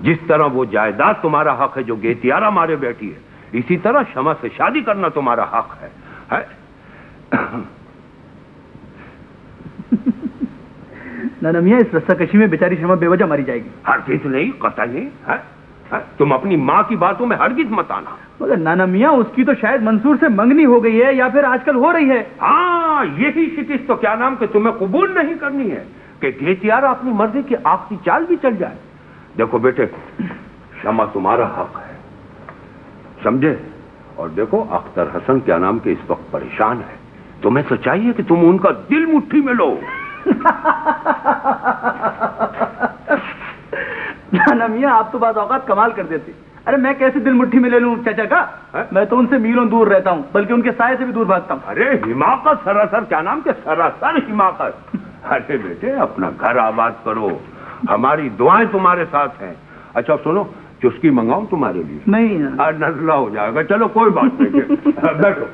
जिस तरह वो जायदाद तुम्हारा हक है जो गेतियारा मारे बैठी है, इसी तरह शमा से शादी करना तुम्हारा हक है? नाना मियाँ, इस रस्साकशी में बेचारी शमा बेवजह मारी जाएगी। हरगिज नहीं, कतई नहीं है? तुम अपनी माँ की बातों में हरगिज मत आना। मगर नाना मियाँ, उसकी तो शायद मंसूर से मंगनी हो गई है या फिर आजकल हो रही है। हाँ, यही शिकिस्त तो क्या नाम के तुम्हें कबूल नहीं करनी है कि गेतियारा अपनी मर्जी की आखिरी चाल भी चल जाए। देखो बेटे, शमा तुम्हारा हक है, समझे? और देखो, अख्तर हसन क्या नाम के इस वक्त परेशान है। तुम्हें तो चाहिए कि तुम उनका दिल मुट्ठी में लो। नाना मियाँ, आप तो बात औकात कमाल कर देते। अरे मैं कैसे दिल मुट्ठी में ले लूं चाचा का? मैं तो उनसे मीलों दूर रहता हूँ, बल्कि उनके साये से भी दूर भागता हूँ। अरे हिमाकत, सरासर क्या नाम के सरासर हिमाकत। अरे बेटे, अपना घर आबाद करो, हमारी दुआएं तुम्हारे साथ हैं। अच्छा सुनो, चुस्की मंगाऊं तुम्हारे लिए? नहीं, नजला हो जाएगा। चलो कोई बात नहीं, बैठो।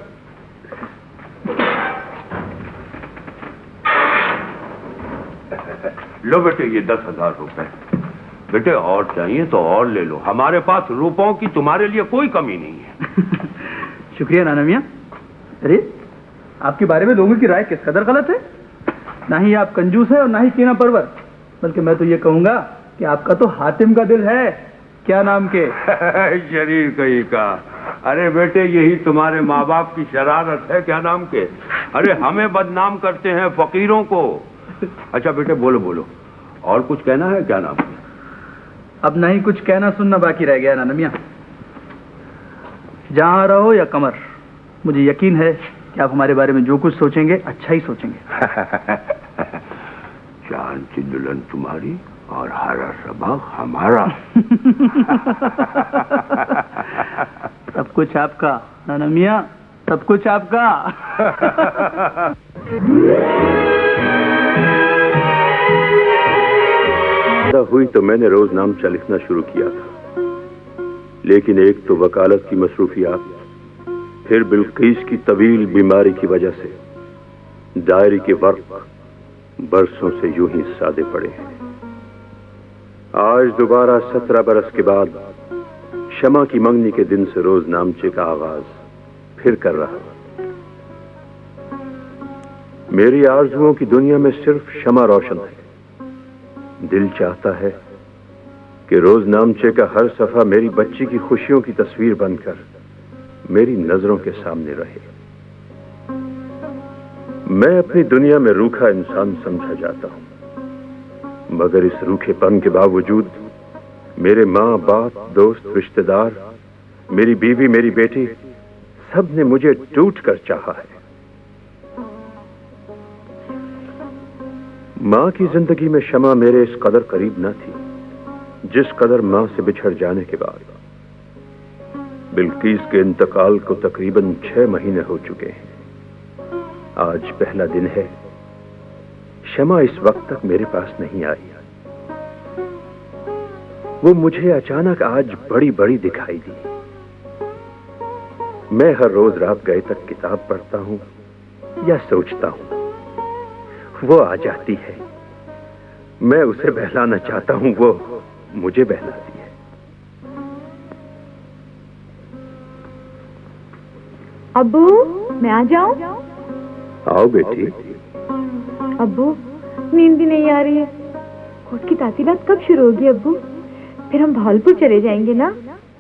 लो बेटे, ये 10,000 रुपए। बेटे और चाहिए तो और ले लो, हमारे पास रुपयों की तुम्हारे लिए कोई कमी नहीं है। शुक्रिया नाना मियाँ। अरे आपके बारे में लोगों की राय किस कदर गलत है। ना ही आप कंजूस है और ना ही कीना परवर, बल्कि मैं तो ये कहूंगा कि आपका तो हातिम का दिल है, क्या नाम के। शरीर कहीं का। अरे बेटे, यही तुम्हारे माँ बाप की शरारत है, क्या नाम के। अरे हमें बदनाम करते हैं, फकीरों को। अच्छा बेटे, बोलो बोलो, और कुछ कहना है क्या नाम के? अब नहीं कुछ कहना सुनना बाकी रह गया नाना मियाँ। जहाँ रहो या कमर, मुझे यकीन है कि आप हमारे बारे में जो कुछ सोचेंगे अच्छा ही सोचेंगे। चांद की दुल्हन तुम्हारी और हरा सबक हमारा। सब कुछ आपका नाना मियाँ, सब कुछ आपका। हुई तो मैंने रोज नामचा लिखना शुरू किया था, लेकिन एक तो वकालत की मसरूफियात, फिर बिल्किस की तवील बीमारी की वजह से डायरी के वर्क बरसों से यूं ही सादे पड़े हैं। आज दोबारा 17 बरस के बाद शमा की मंगनी के दिन से रोज नामचे का आगाज फिर कर रहा। मेरी आरजुओं की दुनिया में सिर्फ शमा रोशन है। दिल चाहता है कि रोज नामचे का हर सफा मेरी बच्ची की खुशियों की तस्वीर बनकर मेरी नजरों के सामने रहे। मैं अपनी दुनिया में रूखा इंसान समझा जाता हूं, मगर इस रूखेपन के बावजूद मेरे माँ बाप, दोस्त, रिश्तेदार, मेरी बीवी, मेरी बेटी, सब ने मुझे टूट कर चाहा है। माँ की जिंदगी में शमा मेरे इस कदर करीब न थी जिस कदर माँ से बिछड़ जाने के बाद। बिल्किस के इंतकाल को तकरीबन 6 महीने हो चुके हैं। आज पहला दिन है, शमा इस वक्त तक मेरे पास नहीं आई। वो मुझे अचानक आज बड़ी बड़ी दिखाई दी। मैं हर रोज रात गए तक किताब पढ़ता हूं या सोचता हूं, वो आ जाती है। मैं उसे बहलाना चाहता हूं, वो मुझे बहलाती है। अब्बू, मैं आ जाऊं? आओ बेटी। अब्बू, नींद भी नहीं आ रही है। कोर्ट की तातीलात कब शुरू होगी अब्बू? फिर हम भावलपुर चले जाएंगे ना?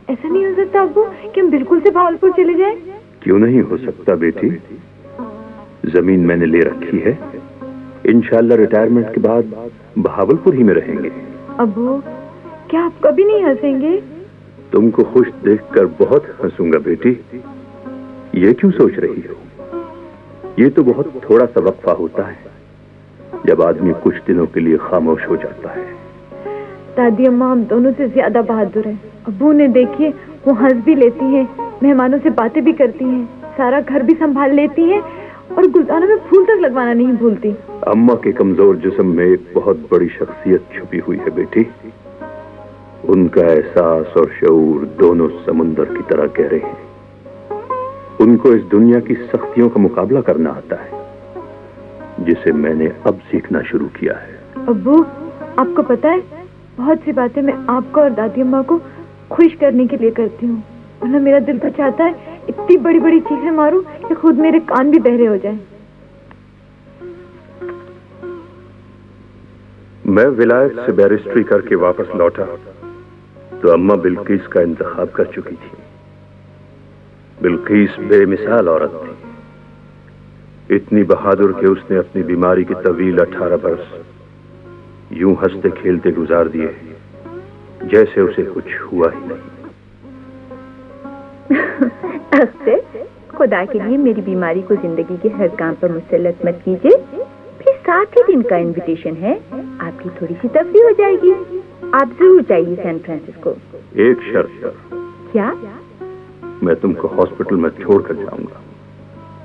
ऐसा नहीं हो सकता अब्बू कि हम बिल्कुल से भावलपुर चले जाएं? क्यों नहीं हो सकता बेटी? जमीन मैंने ले रखी है, इंशाल्लाह रिटायरमेंट के बाद भावलपुर ही में रहेंगे। अब्बू, क्या आप कभी नहीं हंसेंगे? तुमको खुश देखकर बहुत हंसूंगा बेटी। ये क्यों सोच रही हो? ये तो बहुत थोड़ा सा वक्फा होता है जब आदमी कुछ दिनों के लिए खामोश हो जाता है। दादी अम्मा हम दोनों से ज्यादा बहादुर हैं। अब्बू ने देखिए, वो हंस भी लेती हैं, मेहमानों से बातें भी करती हैं, सारा घर भी संभाल लेती हैं और गुलदानों में फूल तक लगवाना नहीं भूलती। अम्मा के कमजोर जिस्म में एक बहुत बड़ी शख्सियत छुपी हुई है बेटी। उनका एहसास और शऊर दोनों समुंदर की तरह गहरे हैं। उनको इस दुनिया की सख्तियों का मुकाबला करना आता है, जिसे मैंने अब सीखना शुरू किया है। अब्बू, आपको पता है, बहुत सी बातें मैं आपको और दादी अम्मा को खुश करने के लिए करती हूँ, वरना मेरा दिल तो चाहता है इतनी बड़ी बड़ी चीखें मारूं कि खुद मेरे कान भी बहरे हो जाएं। मैं विलायत से बैरिस्ट्री करके वापस लौटा तो अम्मा बिल्किस का इंतखाब कर चुकी थी। बिल्किस बेमिसाल औरत थी, इतनी बहादुर कि उसने अपनी बीमारी के तवील 18 बरस यूं हंसते खेलते गुजार दिए जैसे उसे कुछ हुआ ही नहीं। अख्तर, खुदा के लिए मेरी बीमारी को जिंदगी के हर काम पर मुसल्लत मत कीजिए। फिर 7 ही दिन का इनविटेशन है, आपकी थोड़ी सी तफरीह हो जाएगी। आप जरूर जाइए सैन फ्रांसिस्को। एक शर्त पर। क्या? मैं तुमको हॉस्पिटल में छोड़कर जाऊंगा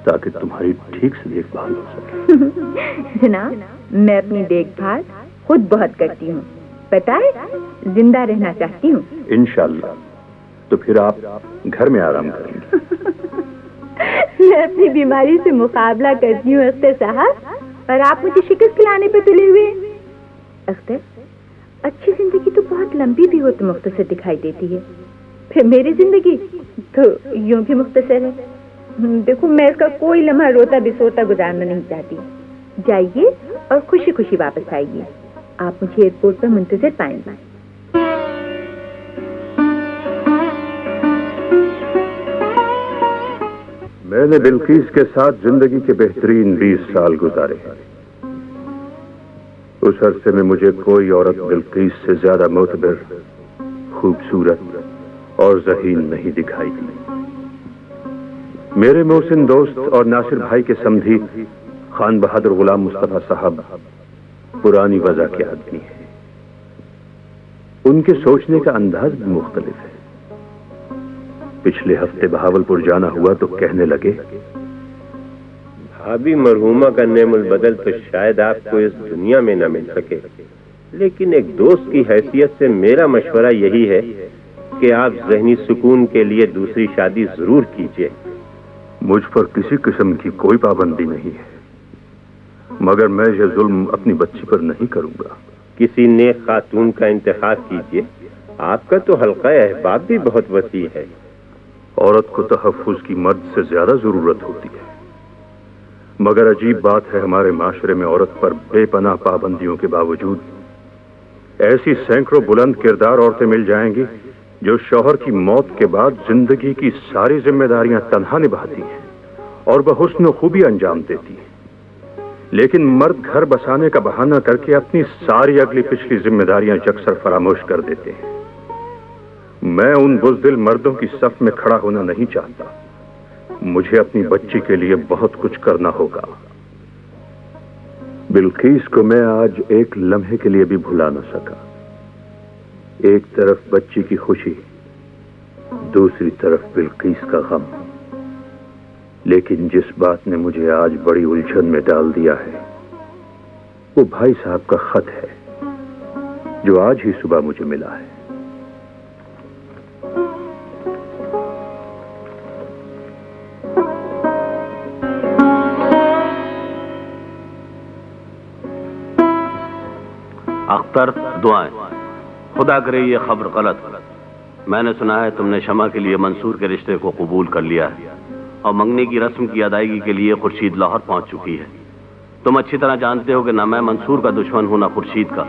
ताकि तुम्हारी ठीक से देखभाल हो सके। जनाब, मैं अपनी देखभाल खुद बहुत करती हूँ, पता है, जिंदा रहना चाहती हूँ। इंशाल्लाह। तो फिर आप घर में आराम करेंगे। मैं अपनी बीमारी से मुकाबला करती हूँ अख्तर साहब, और आप मुझे शिकस्त खिलाने पे तुले हुए। अख्तर, अच्छी जिंदगी तो बहुत लंबी भी हो तो मुख्तसर दिखाई देती है, फिर मेरी जिंदगी तो यूं भी मुख्तसर है। देखो, मैं इसका कोई लम्हा रोता बिसोता गुजारना नहीं चाहती। जाइए और खुशी खुशी वापस आइए। आप मुझे एयरपोर्ट पर मुंतजर पाएंगे। मैंने बिल्किस के साथ जिंदगी के बेहतरीन 20 साल गुजारे हैं। उस अरसे में मुझे कोई औरत बिल्किस से ज्यादा मोतबर, खूबसूरत और ज़हीन नहीं दिखाई दी। मेरे मोहसिन दोस्त और नासिर भाई के समधी खान बहादुर गुलाम मुस्तफा साहब पुरानी वजह के आदमी हैं। उनके सोचने का अंदाज भी मुख्तलिफ है। पिछले हफ्ते बहावलपुर जाना हुआ तो कहने लगे, भाभी मरहूमा का नेमुल बदल तो शायद आपको इस दुनिया में न मिल सके, लेकिन एक दोस्त की हैसियत से मेरा मशवरा यही है कि आप ज़हनी सुकून के लिए दूसरी शादी जरूर कीजिए। मुझ पर किसी किस्म की कोई पाबंदी नहीं है, मगर मैं ये जुल्म अपनी बच्ची पर नहीं करूंगा। किसी नेक खातून का इंतखाब कीजिए, आपका तो हल्का अहबाब भी बहुत वसी है। औरत को तहफ्फुज की मर्द से ज्यादा जरूरत होती है, मगर अजीब बात है, हमारे माशरे में औरत पर बेपनाह पाबंदियों के बावजूद ऐसी सैकड़ों बुलंद किरदार औरतें मिल जाएंगी जो शौहर की मौत के बाद जिंदगी की सारी जिम्मेदारियां तन्हा निभाती हैं और बहुस्न खूबी अंजाम देती हैं, लेकिन मर्द घर बसाने का बहाना करके अपनी सारी अगली पिछली जिम्मेदारियां यकसर फरामोश कर देते हैं। मैं उन बुज़दिल मर्दों की सफ में खड़ा होना नहीं चाहता। मुझे अपनी बच्ची के लिए बहुत कुछ करना होगा। बिल्किस को मैं आज एक लम्हे के लिए भी भुला न सका। एक तरफ बच्ची की खुशी, दूसरी तरफ बिल्किस का गम। लेकिन जिस बात ने मुझे आज बड़ी उलझन में डाल दिया है वो भाई साहब का खत है जो आज ही सुबह मुझे मिला है। अख्तर, दुआएं। खुदा करे ये खबर गलत। मैंने सुना है तुमने शमा के लिए मंसूर के रिश्ते को कबूल कर लिया है और मंगनी की रस्म की अदायगी के लिए खुर्शीद लाहौर पहुंच चुकी है। तुम अच्छी तरह जानते हो कि ना मैं मंसूर का दुश्मन हूं ना खुर्शीद का।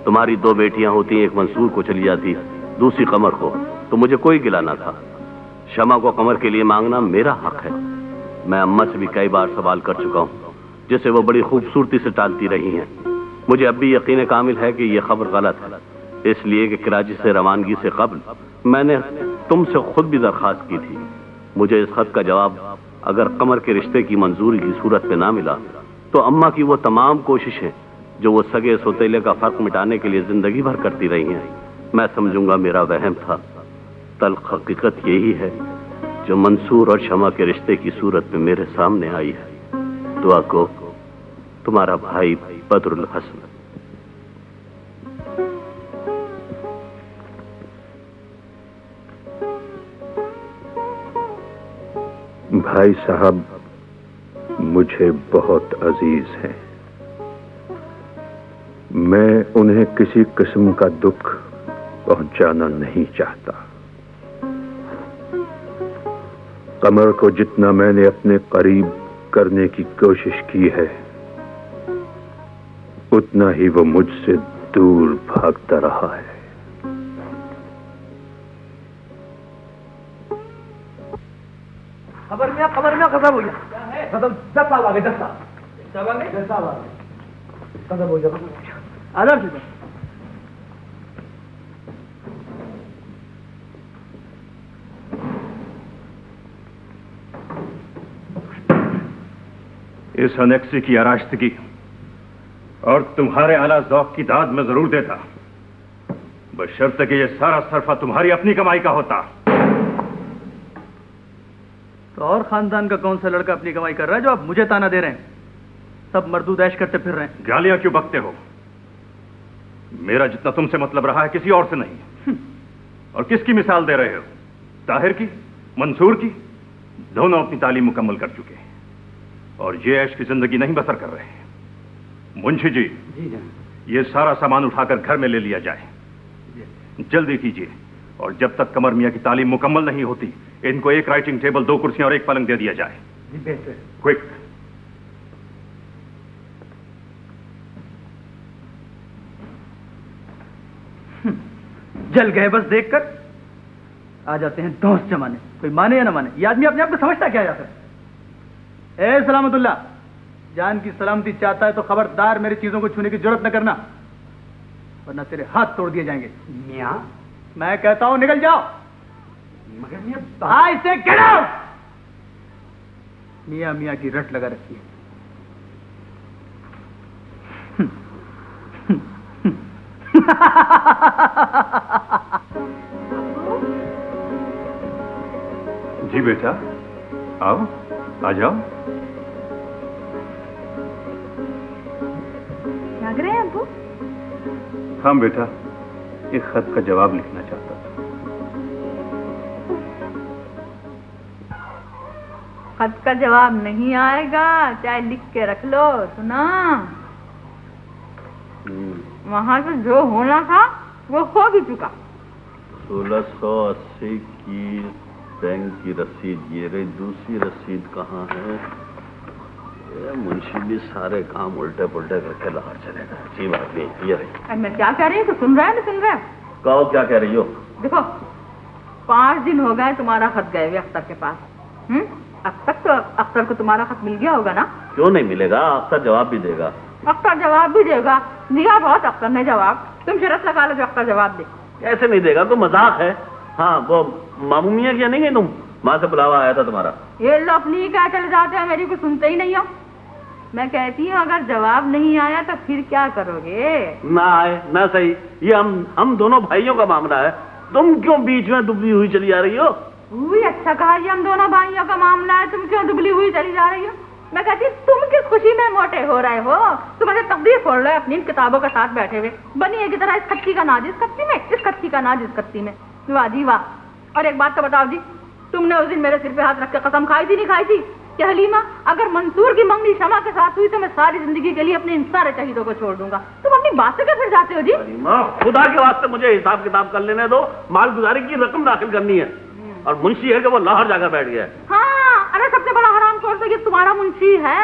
तुम्हारी 2 बेटियां होती, एक मंसूर को चली जाती, दूसरी कमर को, तो मुझे कोई गिला ना था। शमा को कमर के लिए मांगना मेरा हक है। मैं अम्मा से भी कई बार सवाल कर चुका हूं, जिसे वो बड़ी खूबसूरती से टालती रही हैं। मुझे अब भी यकीन कामिल है कि यह खबर गलत है, इसलिए कि कराची से रवानगी से कबल मैंने तुमसे खुद भी दरखास्त की थी। मुझे इस खत का जवाब अगर कमर के रिश्ते की मंजूरी की सूरत में ना मिला तो अम्मा की वो तमाम कोशिशें जो वो सगे सौतेले का फर्क मिटाने के लिए जिंदगी भर करती रही हैं, मैं समझूंगा मेरा वहम था। तल्ख हकीकत यही है जो मंसूर और शमा के रिश्ते की सूरत में मेरे सामने आई है। दुआ को, तुम्हारा भाई बदरुल हसन। भाई साहब मुझे बहुत अजीज हैं। मैं उन्हें किसी किस्म का दुख पहुंचाना नहीं चाहता। कमर को जितना मैंने अपने करीब करने की कोशिश की है, उतना ही वो मुझसे दूर भागता रहा है। खबर में खत्म हो गया। खत्म 10 साल आ गए, 10 साल। 10 साल आ गए, खत्म हो गया। आराम से इस अनेक्सी की आरास्तगी और तुम्हारे आला ज़ौक़ की दाद में जरूर देता, बशर्ते कि यह सारा सरफा तुम्हारी अपनी कमाई का होता। तो और खानदान का कौन सा लड़का अपनी कमाई कर रहा है जो आप मुझे ताना दे रहे हैं? सब मर्दूद ऐश करते फिर रहे हैं। गालियां क्यों बकते हो? मेरा जितना तुमसे मतलब रहा है किसी और से नहीं। और किसकी मिसाल दे रहे हो? ताहिर की, मंसूर की? दोनों अपनी तालीम मुकम्मल कर चुके हैं और ये ऐश की जिंदगी नहीं बसर कर रहे हैं। मुंशी जी, ये सारा सामान उठाकर घर में ले लिया जाए, जल्दी कीजिए। और जब तक कमर मियां की तालीम मुकम्मल नहीं होती, इनको एक राइटिंग टेबल, 2 कुर्सियां और 1 पलंग दे दिया जाए। जी बेहतर। क्विक। जल गए बस देखकर आ जाते हैं दोस्त जमाने। कोई माने या ना माने, ये आदमी अपने आप को समझता क्या जाता है? ए सलामतुल्लाह, जान की सलामती चाहता है तो खबरदार मेरी चीजों को छूने की जरूरत न करना, वरना तेरे हाथ तोड़ दिए जाएंगे। मियां, मैं कहता हूं निकल जाओ। मगर मियां, आई से गेट आउट। मियां मियां की रट लगा रखी है। जी बेटा, आओ, आ जाओ। जाग रहे हैं अब्बू? हाँ बेटा, एक खत का जवाब लिखना चाहता था। खत का जवाब नहीं आएगा, चाहे लिख के रख लो। सुना, वहां से जो होना था वो हो भी चुका। 1680 की बैंक की रसीद, ये रही। दूसरी रसीद कहाँ है? ये मुंशी भी सारे काम उल्टे पुल्टे करके लाहौर चले गए। अच्छी बात नहीं, ये रही। मैं क्या कह रही हूँ, तो सुन रहा है ना? सुन रहा है? कहो क्या कह रही हो? देखो, 5 दिन हो गए तुम्हारा खत गए हुए अख्तर के पास। अब तक तो अख्तर को तुम्हारा खत मिल गया होगा ना? क्यों नहीं मिलेगा? अख्तर जवाब भी देगा। अख्तर जवाब भी देगा? दिया बहुत अख्तर ने जवाब। तुम शरत लगा लो जो अख्तर जवाब दे। कैसे नहीं देगा? तो मजाक है। हाँ, वो मामू मियां क्या नहीं गई तुम? माँ से बुलावा आया था तुम्हारा। ये लो अपनी क्या चले जाते हो, मेरी को सुनते ही नहीं हो। मैं कहती हूँ अगर जवाब नहीं आया तो फिर क्या करोगे? ना आए ना सही, ये हम दोनों भाइयों का मामला है। तुम क्यों बीच में दुबली हुई चली जा रही हो? अच्छा कहा, ये हम दोनों भाइयों का मामला है, तुम क्यों दुबली हुई चली जा रही हो? मैं कहती हूँ तुम किस खुशी में मोटे हो रहे हो? तुम्हारे तकदीर फोड़ रहे हो अपनी इन किताबों के साथ बैठे हुए, बनी की तरह इस कच्ची का नाज इस कच्ची में, इस कच्ची का नाज इस कच्ची में। वाह जी वाह। और एक बात तो बताओ जी, तुमने उस दिन मेरे सिर पे हाथ रख के कसम खाई थी नहीं खाई थी कि हलीमा अगर मंसूर की मंगनी शमा के साथ हुई तो मैं सारी जिंदगी के लिए अपने इन सारे शहीदों को छोड़ दूंगा। तुम अपनी बात से क्या फिर जाते हो जी? हलीमा खुदा के वास्ते मुझे हिसाब किताब कर लेने दो, मालगुजारी की रकम दाखिल करनी है। और मुंशी है कि वो लाहौर जाकर बैठ गया है। हाँ, अरे सबसे बड़ा हरामखोर तो ये तुम्हारा मुंशी है।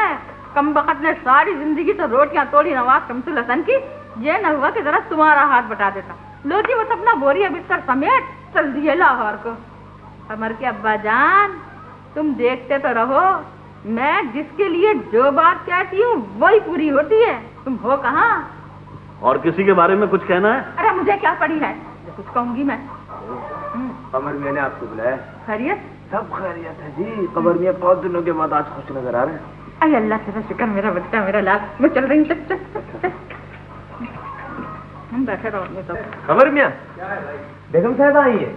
कमबख्त ने सारी जिंदगी तो रोटियां तोड़ी नवाज शमसुल हसन की, ये न हुआ कि जरा तुम्हारा हाथ बटा देता। लो जी, वो अपना बोरिया बिस्तर समेट चल दिए लाहौर को। कमर के अब्बा जान, तुम देखते तो रहो, मैं जिसके लिए जो बात कहती हूँ वही पूरी होती है। तुम हो कहाँ? और किसी के बारे में कुछ कहना है? अरे मुझे क्या पड़ी है, जो कुछ कहूंगी मैं। कमर मियाँ ने आपको बुलाया? खैरियत? सब खैरियत है जी। कमर मियाँ बहुत दिनों के बाद आज खुश नजर आ रहे हैं। अरे अल्लाह तेरा शुक्र, मेरा बच्चा, मेरा लाल। मैं चल रही हूँ, चल। हम बैठे रहो तो। कमर मियाँ, बेगम साहब आई है।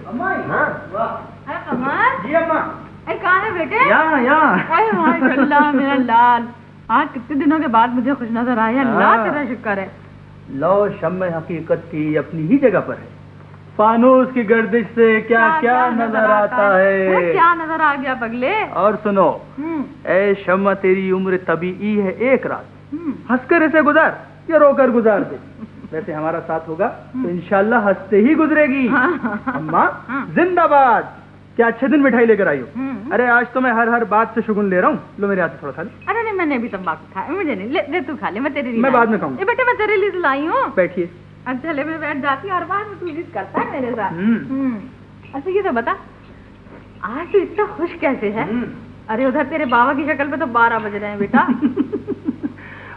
अरे कमर जी अम्मा। अरे कहाँ है बेटे? यहाँ। अरे माशाल्लाह मेरा लाल, आज कितने दिनों के बाद मुझे खुश नजर आया। अल्लाह तेरा शुक्र है। लो शम्मे हकीकत की अपनी ही जगह पर है। फानूस की गर्दिश से क्या क्या नजर आता है। क्या नजर आ गया पगले? और सुनो, ए शम्मा तेरी उम्र तबीई है, एक रात हंसकर इसे गुजार या रोकर गुजार दे। वैसे हमारा साथ होगा तो इंशाल्लाह हंसते ही गुजरेगी। अम्मा जिंदाबाद। क्या अच्छे दिन मिठाई लेकर आई हो? अरे आज तो मैं हर बात से शुगुन ले रहा हूँ। लो मेरे हाथ से थोड़ा खा लो। अरे नहीं, मैंने भी तंबाकू खाया, मुझे नहीं। ले तू खा ले, मैं तेरे लिए। मैं बाद में खाऊंगा। बेटे मैं तेरे लिए लाई हूँ। बैठिए। अच्छा ले, मैं बैठ जाती हूँ, हर बार में तू जिद करता है मेरे साथ। अच्छा ये तो बता, आज तो इतना खुश कैसे है? अरे उधर तेरे बाबा की शक्ल पे तो 12 बज रहे हैं बेटा।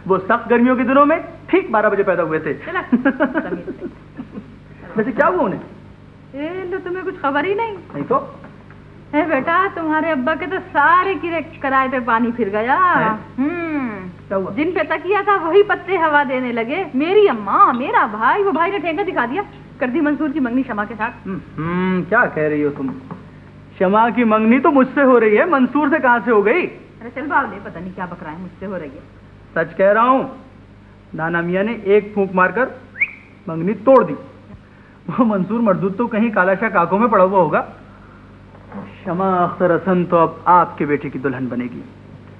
वो सख्त गर्मियों के दिनों में ठीक 12 बजे पैदा हुए थे। वैसे क्या हुआ उन्हें? लो तुम्हें कुछ खबर ही नहीं तो है बेटा, तुम्हारे अब्बा के तो सारे किराए पे पानी फिर गया। जिन पे तकिया था वही पत्ते हवा देने लगे। मेरी अम्मा, मेरा भाई, वो भाई ने ठेंगा दिखा दिया, कर दी मंसूर की मंगनी शमा के साथ। क्या कह रही हो तुम? शमा की मंगनी तो मुझसे हो रही है, मंसूर से कहाँ से हो गई? अरे चल बावले, पता नहीं क्या बक रहा है, मुझसे हो रही है। सच कह रहा हूँ, नाना मियाँ ने एक फूंक मारकर मंगनी तोड़ दी। वो मंसूर मर्दूद तो कहीं कालाशाह काकों में पड़ा हुआ होगा। शमा अख्तर हसन तो अब आपके बेटे की दुल्हन बनेगी।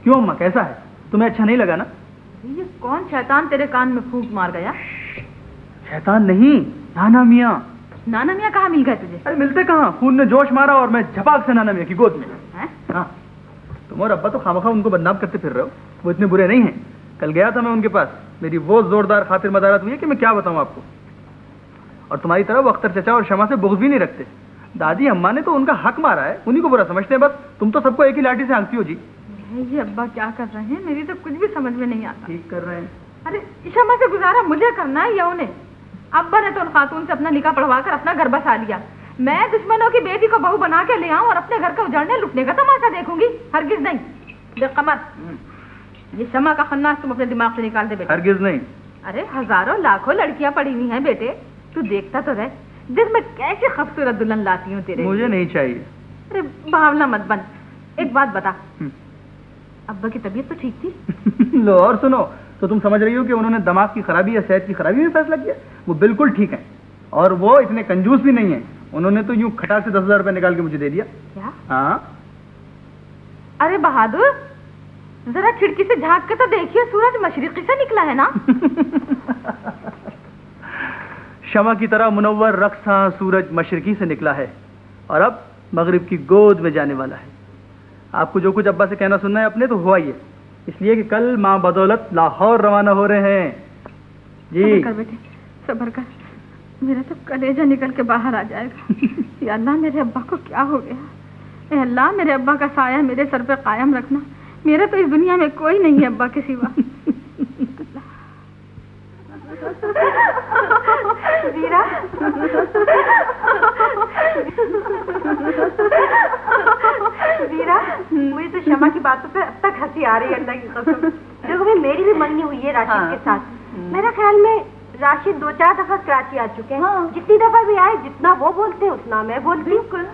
क्यों अम्मा, कैसा है? तुम्हें अच्छा नहीं लगा ना? ये कौन शैतान तेरे कान में फूंक मार गया? शैतान नहीं, नाना मियाँ। नाना मियाँ कहाँ मिल गए तुझे? अरे मिलते कहाँ, खून ने जोश मारा और मैं झपाक से नाना मियाँ की गोद में। हाँ, तुम और अब्बा तो खामखा उनको बदनाम करते फिर रहे हो। वो इतने बुरे नहीं हैं। कल गया था मैं उनके पास, मेरी वो जोरदार खातिर मदारत हुई है कि मैं क्या बताऊँ आपको। और तुम्हारी तरह वो अख्तर चचा और शमा से बुग़्ज़ भी नहीं रखते। दादी अम्मा ने तो उनका हक मारा है, उन्हीं को बुरा समझते हैं बस। तुम तो सबको एक ही लाठी से आंकती हो जी। ये अब्बा क्या कर रहे हैं, मेरी तो कुछ भी समझ में नहीं आता। ठीक कर रहे हैं। अरे शमा से गुजारा मुझे करना है या उन्हें? अब्बा ने तो उन खातून से अपना निकाह पढ़वा कर अपना घर बसा लिया। मैं दुश्मनों की बेटी को बहू बना के ले आऊं और अपने घर का उजाड़ने लुटने का तमाशा देखूंगी? हरगिज नहीं। देख कमर, ये शमा का खन्नास तुम अपने दिमाग से निकाल दे बेटे। हरगिज नहीं। अरे हजारों लाखों लड़कियां पड़ी हुई हैं बेटे, तू देखता तो रह, जिसमें कैसे खूबसूरत दुल्हन लाती हूँ तेरे। मुझे नहीं चाहिए। अरे बावला मत बन। एक बात बता, अब्बा की तबीयत तो ठीक थी? लो और सुनो, तो तुम समझ रही हो कि उन्होंने दिमाग की खराबी या सेहत की खराबी में फैसला किया? वो बिल्कुल ठीक है, और वो इतने कंजूस भी नहीं है। उन्होंने तो यूं खटाक से 10,000 रुपए निकाल के मुझे दे दिया। क्या? हाँ। अरे बहादुर, जरा खिड़की से झांक के तो देखिए, सूरज मशरिकी से निकला है ना? शमा की तरह मुनव्वर रक्सा सूरज मशरिकी से निकला है और अब मगरिब की गोद में जाने वाला है। आपको जो कुछ अब्बा से कहना सुनना है अपने, तो हुआ ही है, इसलिए कि कल माँ बदौलत लाहौर रवाना हो रहे हैं जी। सब्र कर बेटे, सब्र कर, मेरा तो कलेजा निकल के बाहर आ जाएगा। या अल्लाह, मेरे अब्बा को क्या हो गया? ए अल्लाह, मेरे अब्बा का साया मेरे सर पे कायम रखना। मेरा तो इस दुनिया में कोई नहीं है अब्बा के सिवा। वीरा, वीरा, मुझे तो शमा की बातों पे अब तक हंसी आ रही है, अल्लाह की कसम। देखो भाई, मेरी भी मंगनी हुई है राशिद के साथ। मेरा ख्याल में राशिद 2-4 दफा कराची आ चुके हैं। जितनी दफा भी आए, जितना वो बोलते हैं उतना मैं बोलती हूँ।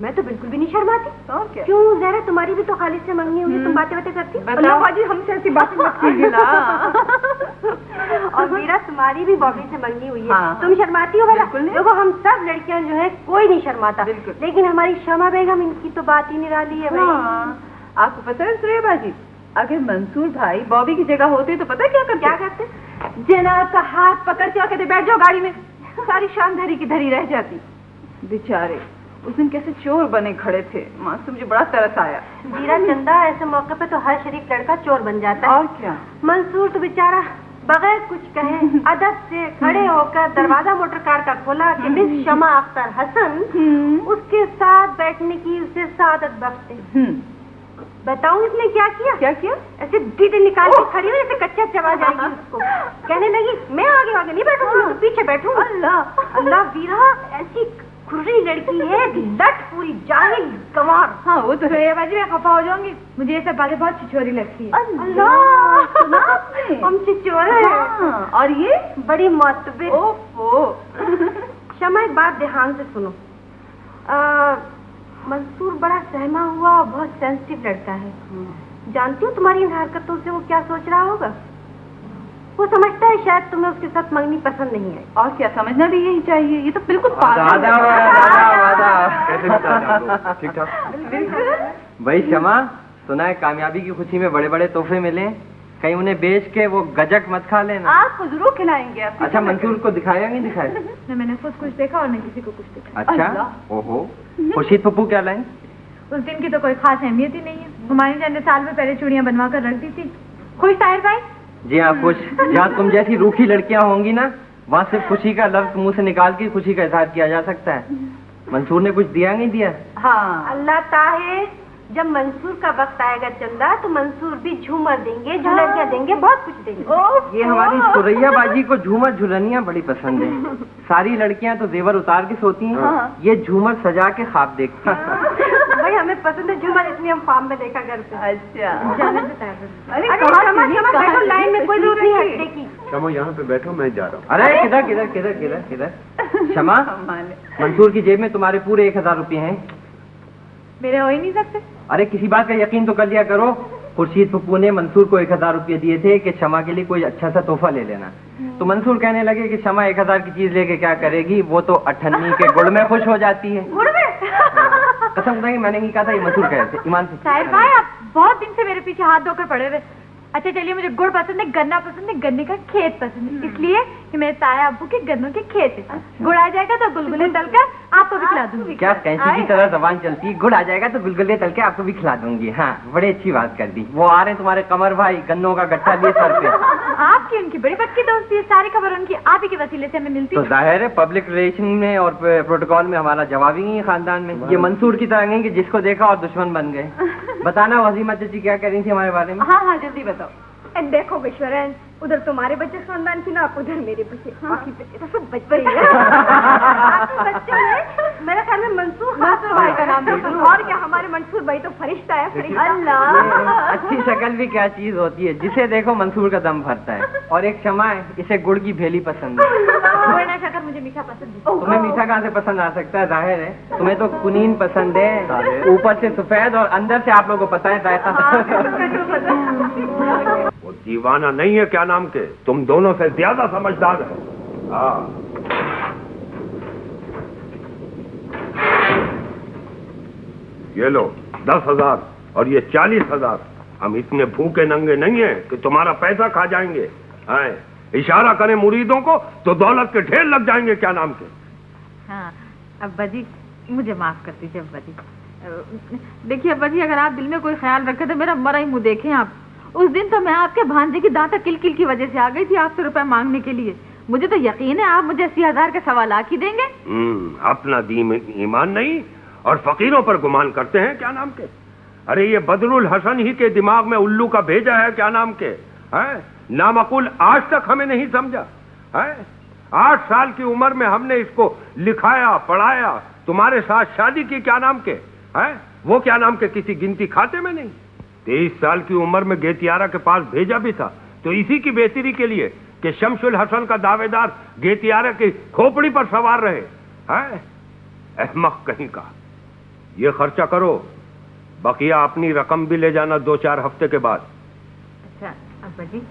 मैं तो बिल्कुल भी नहीं शर्माती। और क्या? क्यों जहरा, तुम्हारी भी तो खालिद से मंगनी हुई, तुम बातें करती हो। अल्लाह बाजी हमसे ऐसी बातें मत कीजिए ना। और मेरा तुम्हारी भी बॉबी से मंगनी हुई है। हाँ। तुम शर्माती हो? बिल्कुल नहीं। देखो हम सब लड़कियां जो है कोई नहीं शर्माता, लेकिन हमारी शमा बेगम, इनकी तो बात ही निराली है भाई। आपको पता है श्रेया बाजी, अगर मंसूर भाई बॉबी की जगह होते तो पता क्या करते? जनाब का हाथ पकड़ के और कहते बैठ जाओ गाड़ी में, सारी शाम धरी की धरी रह जाती। बेचारे उस दिन कैसे चोर बने खड़े थे, मासूम, मुझे बड़ा तरस आया। जीरा चंदा, ऐसे मौके पे तो हर शरीफ लड़का चोर बन जाता है। और क्या? मंसूर तो बेचारा बगैर कुछ कहे अदब से खड़े होकर दरवाजा मोटर कार का खोला कि मिस शमा अख्तर हसन उसके साथ बैठने की उसे सादत बख्शे। बताऊं इसने क्या किया? क्या किया? ऐसे डीडे निकाल के खड़ी हुई, ऐसे कच्चा चबा जाएगी उसको। कहने लगी मैं आगे आगे नहीं बैठूंगी, मैं तो पीछे बैठूंगी। अल्लाह अल्लाह वीरा, ऐसी खुर्री लड़की है, लट पूरी जाहिल गंवार। हाँ वो तो है बाजी, मैं खफा हो जाऊंगी, मुझे ये सब बातें बहुत छिछोरी लगती है। अल्लाह हम छिछोरे हैं। हाँ, और ये बड़ी मतबे। ओफो। शमा एक बात ध्यान से सुनो, मंसूर बड़ा सहमा हुआ और बहुत सेंसिटिव लड़का है। जानती हो तुम्हारी इन हरकतों से वो क्या सोच रहा होगा? वो समझता है शायद तुम्हें उसके साथ मंगनी पसंद नहीं है। और क्या, समझना भी यही चाहिए, ये तो बिल्कुल वादा ठीक ठाक। भाई क्षमा, सुना है कामयाबी की खुशी में बड़े बड़े तोहफे मिले, कहीं उन्हें बेच के वो गजक मत खा लेना। आपको जरूर खिलाएंगे। आप अच्छा मंसूर को दिखाया नहीं दिखाया? न मैंने खुद कुछ देखा और न किसी को कुछ देखा। अच्छा, ओहो। खुर्शीद पप्पू क्या लाए? उस दिन की तो कोई खास अहमियत ही नहीं है, हमारी जान ने साल में पहले चूड़ियां बनवा कर रख दी थी। खुश ताहिर भाई? जी हाँ खुश। जहाँ तुम जैसी रूखी लड़कियाँ होंगी ना, वहाँ सिर्फ खुशी का लफ्ज मुंह से निकाल के खुशी का इजहार किया जा सकता है। मंसूर ने कुछ दिया नहीं दिया? हाँ अल्लाह ताहे, जब मंसूर का वक्त आएगा चंदा तो मंसूर भी झूमर देंगे, झुलनियाँ देंगे, बहुत कुछ देंगे। ये हमारी सुरैया बाजी को झूमर झुलनियाँ बड़ी पसंद है। सारी लड़कियाँ तो जेवर उतार के सोती हैं, ये झूमर सजा के ख्वाब देखती हैं। भाई हमें पसंद है झूमर, इसलिए हम फार्म में देखा करते हैं। अच्छा, अरे बैठो लाइन में, कोई जरूरत नहीं हटने की। क्षमा यहाँ पे बैठो, मैं जा रहा हूँ। अरे किधर किधर किधर किधर किधर? क्षमा, मंसूर की जेब में तुम्हारे पूरे 1000 रुपए हैं। मेरे हो ही नहीं सकते। अरे किसी बात का यकीन तो कर लिया करो। खुर्शीद पप्पू ने मंसूर को 1000 रुपये दिए थे कि क्षमा के लिए कोई अच्छा सा तोहफा ले लेना। तो मंसूर कहने लगे कि क्षमा 1000 की चीज लेके क्या करेगी, वो तो अठन्नी के गुड़ में खुश हो जाती है। गुड़ में? कसम खुदा की मैंने नहीं कहा था, ये मंसूर कह रहे थे, ईमान से। साहिर भाई आप बहुत दिन से मेरे पीछे हाथ धोकर पड़े हुए। अच्छा चलिए, मुझे गुड़ पसंद है, गन्ना पसंद है, गन्ने का खेत पसंद है, इसलिए कि मेरे ताया अब्बू के गन्नों के खेत है। गुड़ आ जाएगा तो गुलगुले तलकर आपको भी खिला दूंगी। क्या कैंची की तरह जबान चलती है? गुड़ आ जाएगा तो गुलगुले तल के आपको भी खिला दूंगी। हाँ बड़ी अच्छी बात कर दी। वो आ रहे हैं तुम्हारे कमर भाई, गन्नों का गट्ठा लिए सर पे। आपकी उनकी बड़ी पक्की दोस्ती है, सारी खबर उनकी आप ही के वसीले से हमें मिलती तो है। जाहिर है पब्लिक रिलेशन में और प्रोटोकॉल में हमारा जवाब ही नहीं है खानदान में। ये मंसूर की तरह नहीं कि जिसको देखा और दुश्मन बन गए। बताना वजीमा चाची क्या कह रही थी हमारे बारे में? हाँ हाँ जल्दी बताओ। देखो विश्वरन, उधर तुम्हारे बच्चे खानदान की ना, उधर मेरे बच्चे। बाकी बच्चे तो सब बच्चे मेरे ख्याल में मंसूर भाई का नाम है। और क्या, हमारे मंसूर भाई तो फरिश्ता है, फरिश्ता। अल्लाह, अच्छी शक्ल भी क्या चीज होती है, जिसे देखो मंसूर का दम भरता है। और एक क्षमा है, इसे गुड़ की भेली पसंद है। शक्कर मुझे मीठा पसंद है। तुम्हें मीठा कहाँ से पसंद आ सकता है? जाहिर है तुम्हें तो कुनीन पसंद है, ऊपर से सफेद और अंदर से आप लोगों को पता है जायका। वो दीवाना नहीं है क्या नाम के, तुम दोनों से ज्यादा समझदार है। हाँ ये लो 10,000 और ये 40,000। हम इतने भूखे नंगे नहीं है कि तुम्हारा पैसा खा जाएंगे। हाँ, इशारा करें मुरीदों को तो दौलत के ढेर लग जाएंगे क्या नाम के। हाँ अब्बा जी मुझे माफ कर दीजिए अब्बा जी। देखिए अब्बा जी, अगर आप दिल में कोई ख्याल रखे तो मेरा मरा ही मुंह देखें आप। उस दिन तो मैं आपके भांजे की दांता किलकिल की वजह से आ गई थी आपसे रुपए मांगने के लिए। मुझे तो यकीन है आप मुझे 80,000 के सवा लाख ही देंगे। अपना दीन ईमान नहीं और फकीरों पर गुमान करते हैं क्या नाम के। अरे ये बदरुल हसन ही के दिमाग में उल्लू का भेजा है क्या नाम के। है नामकुल आज तक हमें नहीं समझा है। 8 साल की उम्र में हमने इसको लिखाया पढ़ाया, तुम्हारे साथ शादी की क्या नाम के है। वो क्या नाम के किसी गिनती खाते में नहीं। 23 साल की उम्र में गेतियारा के पास भेजा भी था तो इसी की बेहतरी के लिए कि शमशुल हसन का दावेदार गेतियारा की खोपड़ी पर सवार रहे। हैं अहमक कहीं का। ये खर्चा करो, बकिया अपनी रकम भी ले जाना 2-4 हफ्ते के बाद। अच्छा अब्बा जी,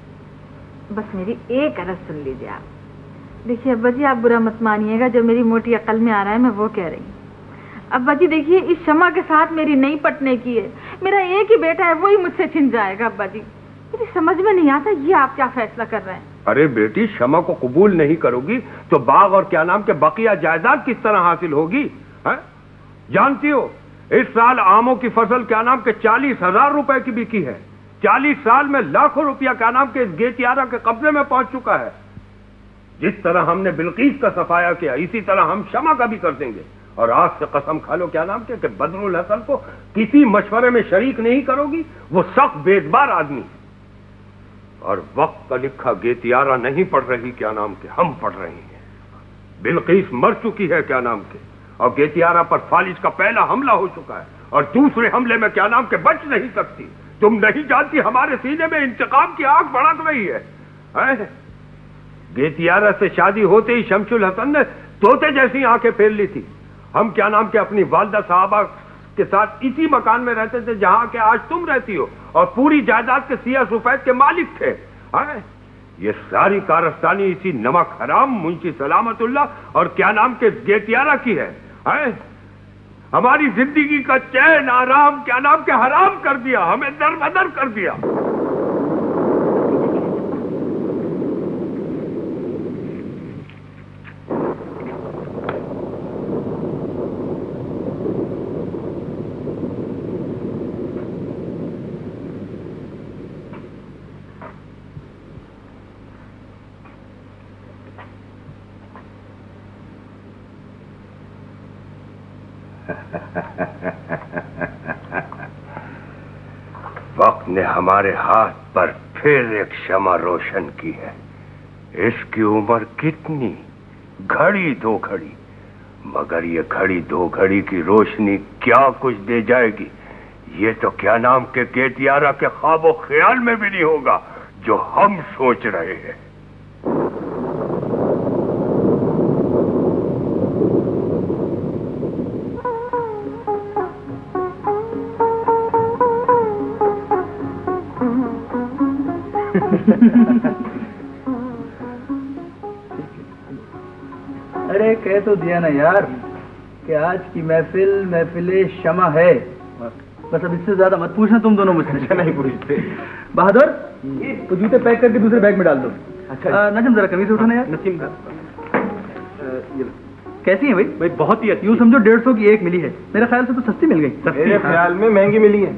बस मेरी एक अर्ज सुन लीजिए आप। देखिए अब्बा जी, आप बुरा मत मानिएगा, जो मेरी मोटी अकल में आ रहा है मैं वो कह रही हूँ। अब्बा जी देखिए, इस शमा के साथ मेरी नहीं पटने की है। मेरा एक ही बेटा है, वही मुझसे छिन जाएगा। अब्बा जी मुझे समझ में नहीं आता, ये आप क्या फैसला कर रहे हैं? अरे बेटी, शमा को कबूल नहीं करोगी तो बाग और क्या नाम के बकिया जायदाद किस तरह हासिल होगी? है? जानती हो, इस साल आमों की फसल क्या नाम के 40,000 रुपए की बिकी है। 40 साल में लाखों रुपया क्या नाम के इस गेतियारा के कब्जे में पहुंच चुका है। जिस तरह हमने बिल्कीस का सफाया किया, इसी तरह हम शमा का भी कर देंगे। और आज से कसम खा लो क्या नाम के कि बदरुल हसन को किसी मशवरे में शरीक नहीं करोगी। वो सख्त बेजबार आदमी है और वक्त का लिखा गेतियारा नहीं पढ़ रही क्या नाम के, हम पढ़ रहे हैं। बिल्कीस मर चुकी है क्या नाम के, और गेतियारा पर फालिज का पहला हमला हो चुका है और दूसरे हमले में क्या नाम के बच नहीं सकती। तुम नहीं जानती हमारे सीने में इंतकाम की आग भड़क रही है? गेतियारा से शादी होते ही शमशुल हसन ने तोते जैसी आंखें फेर ली थी। हम क्या नाम के अपनी वालदा साहबा के साथ इसी मकान में रहते थे जहां के आज तुम रहती हो, और पूरी जायदाद के सिया सफेद के मालिक थे। ये सारी कारस्तानी इसी नमक हराम मुंशी सलामतुल्लाह और क्या नाम के गेतियारा की है। हमारी जिंदगी का चैन आराम क्या नाम के हराम कर दिया, हमें दरबदर कर दिया। वक्त ने हमारे हाथ पर फिर एक शमा रोशन की है। इसकी उम्र कितनी, घड़ी 2 घड़ी, मगर ये घड़ी 2 घड़ी की रोशनी क्या कुछ दे जाएगी, ये तो क्या नाम के गेतियारा के ख्वाबो ख्याल में भी नहीं होगा जो हम सोच रहे हैं। अरे कह तो दिया ना यार कि आज की महफिल शमा है। बस अब इससे ज्यादा मत पूछना तुम दोनों मुझसे। नहीं पूछते। बहादुर, तो जूते पैक करके दूसरे बैग में डाल दो। अच्छा नजम, जरा कमीज उठाना यार। नसीम का कैसी है भाई? भाई बहुत ही अच्छी। यूँ समझो 150 की एक मिली है। मेरे ख्याल से तो सस्ती मिल गई। मेरे ख्याल में महंगी मिली है।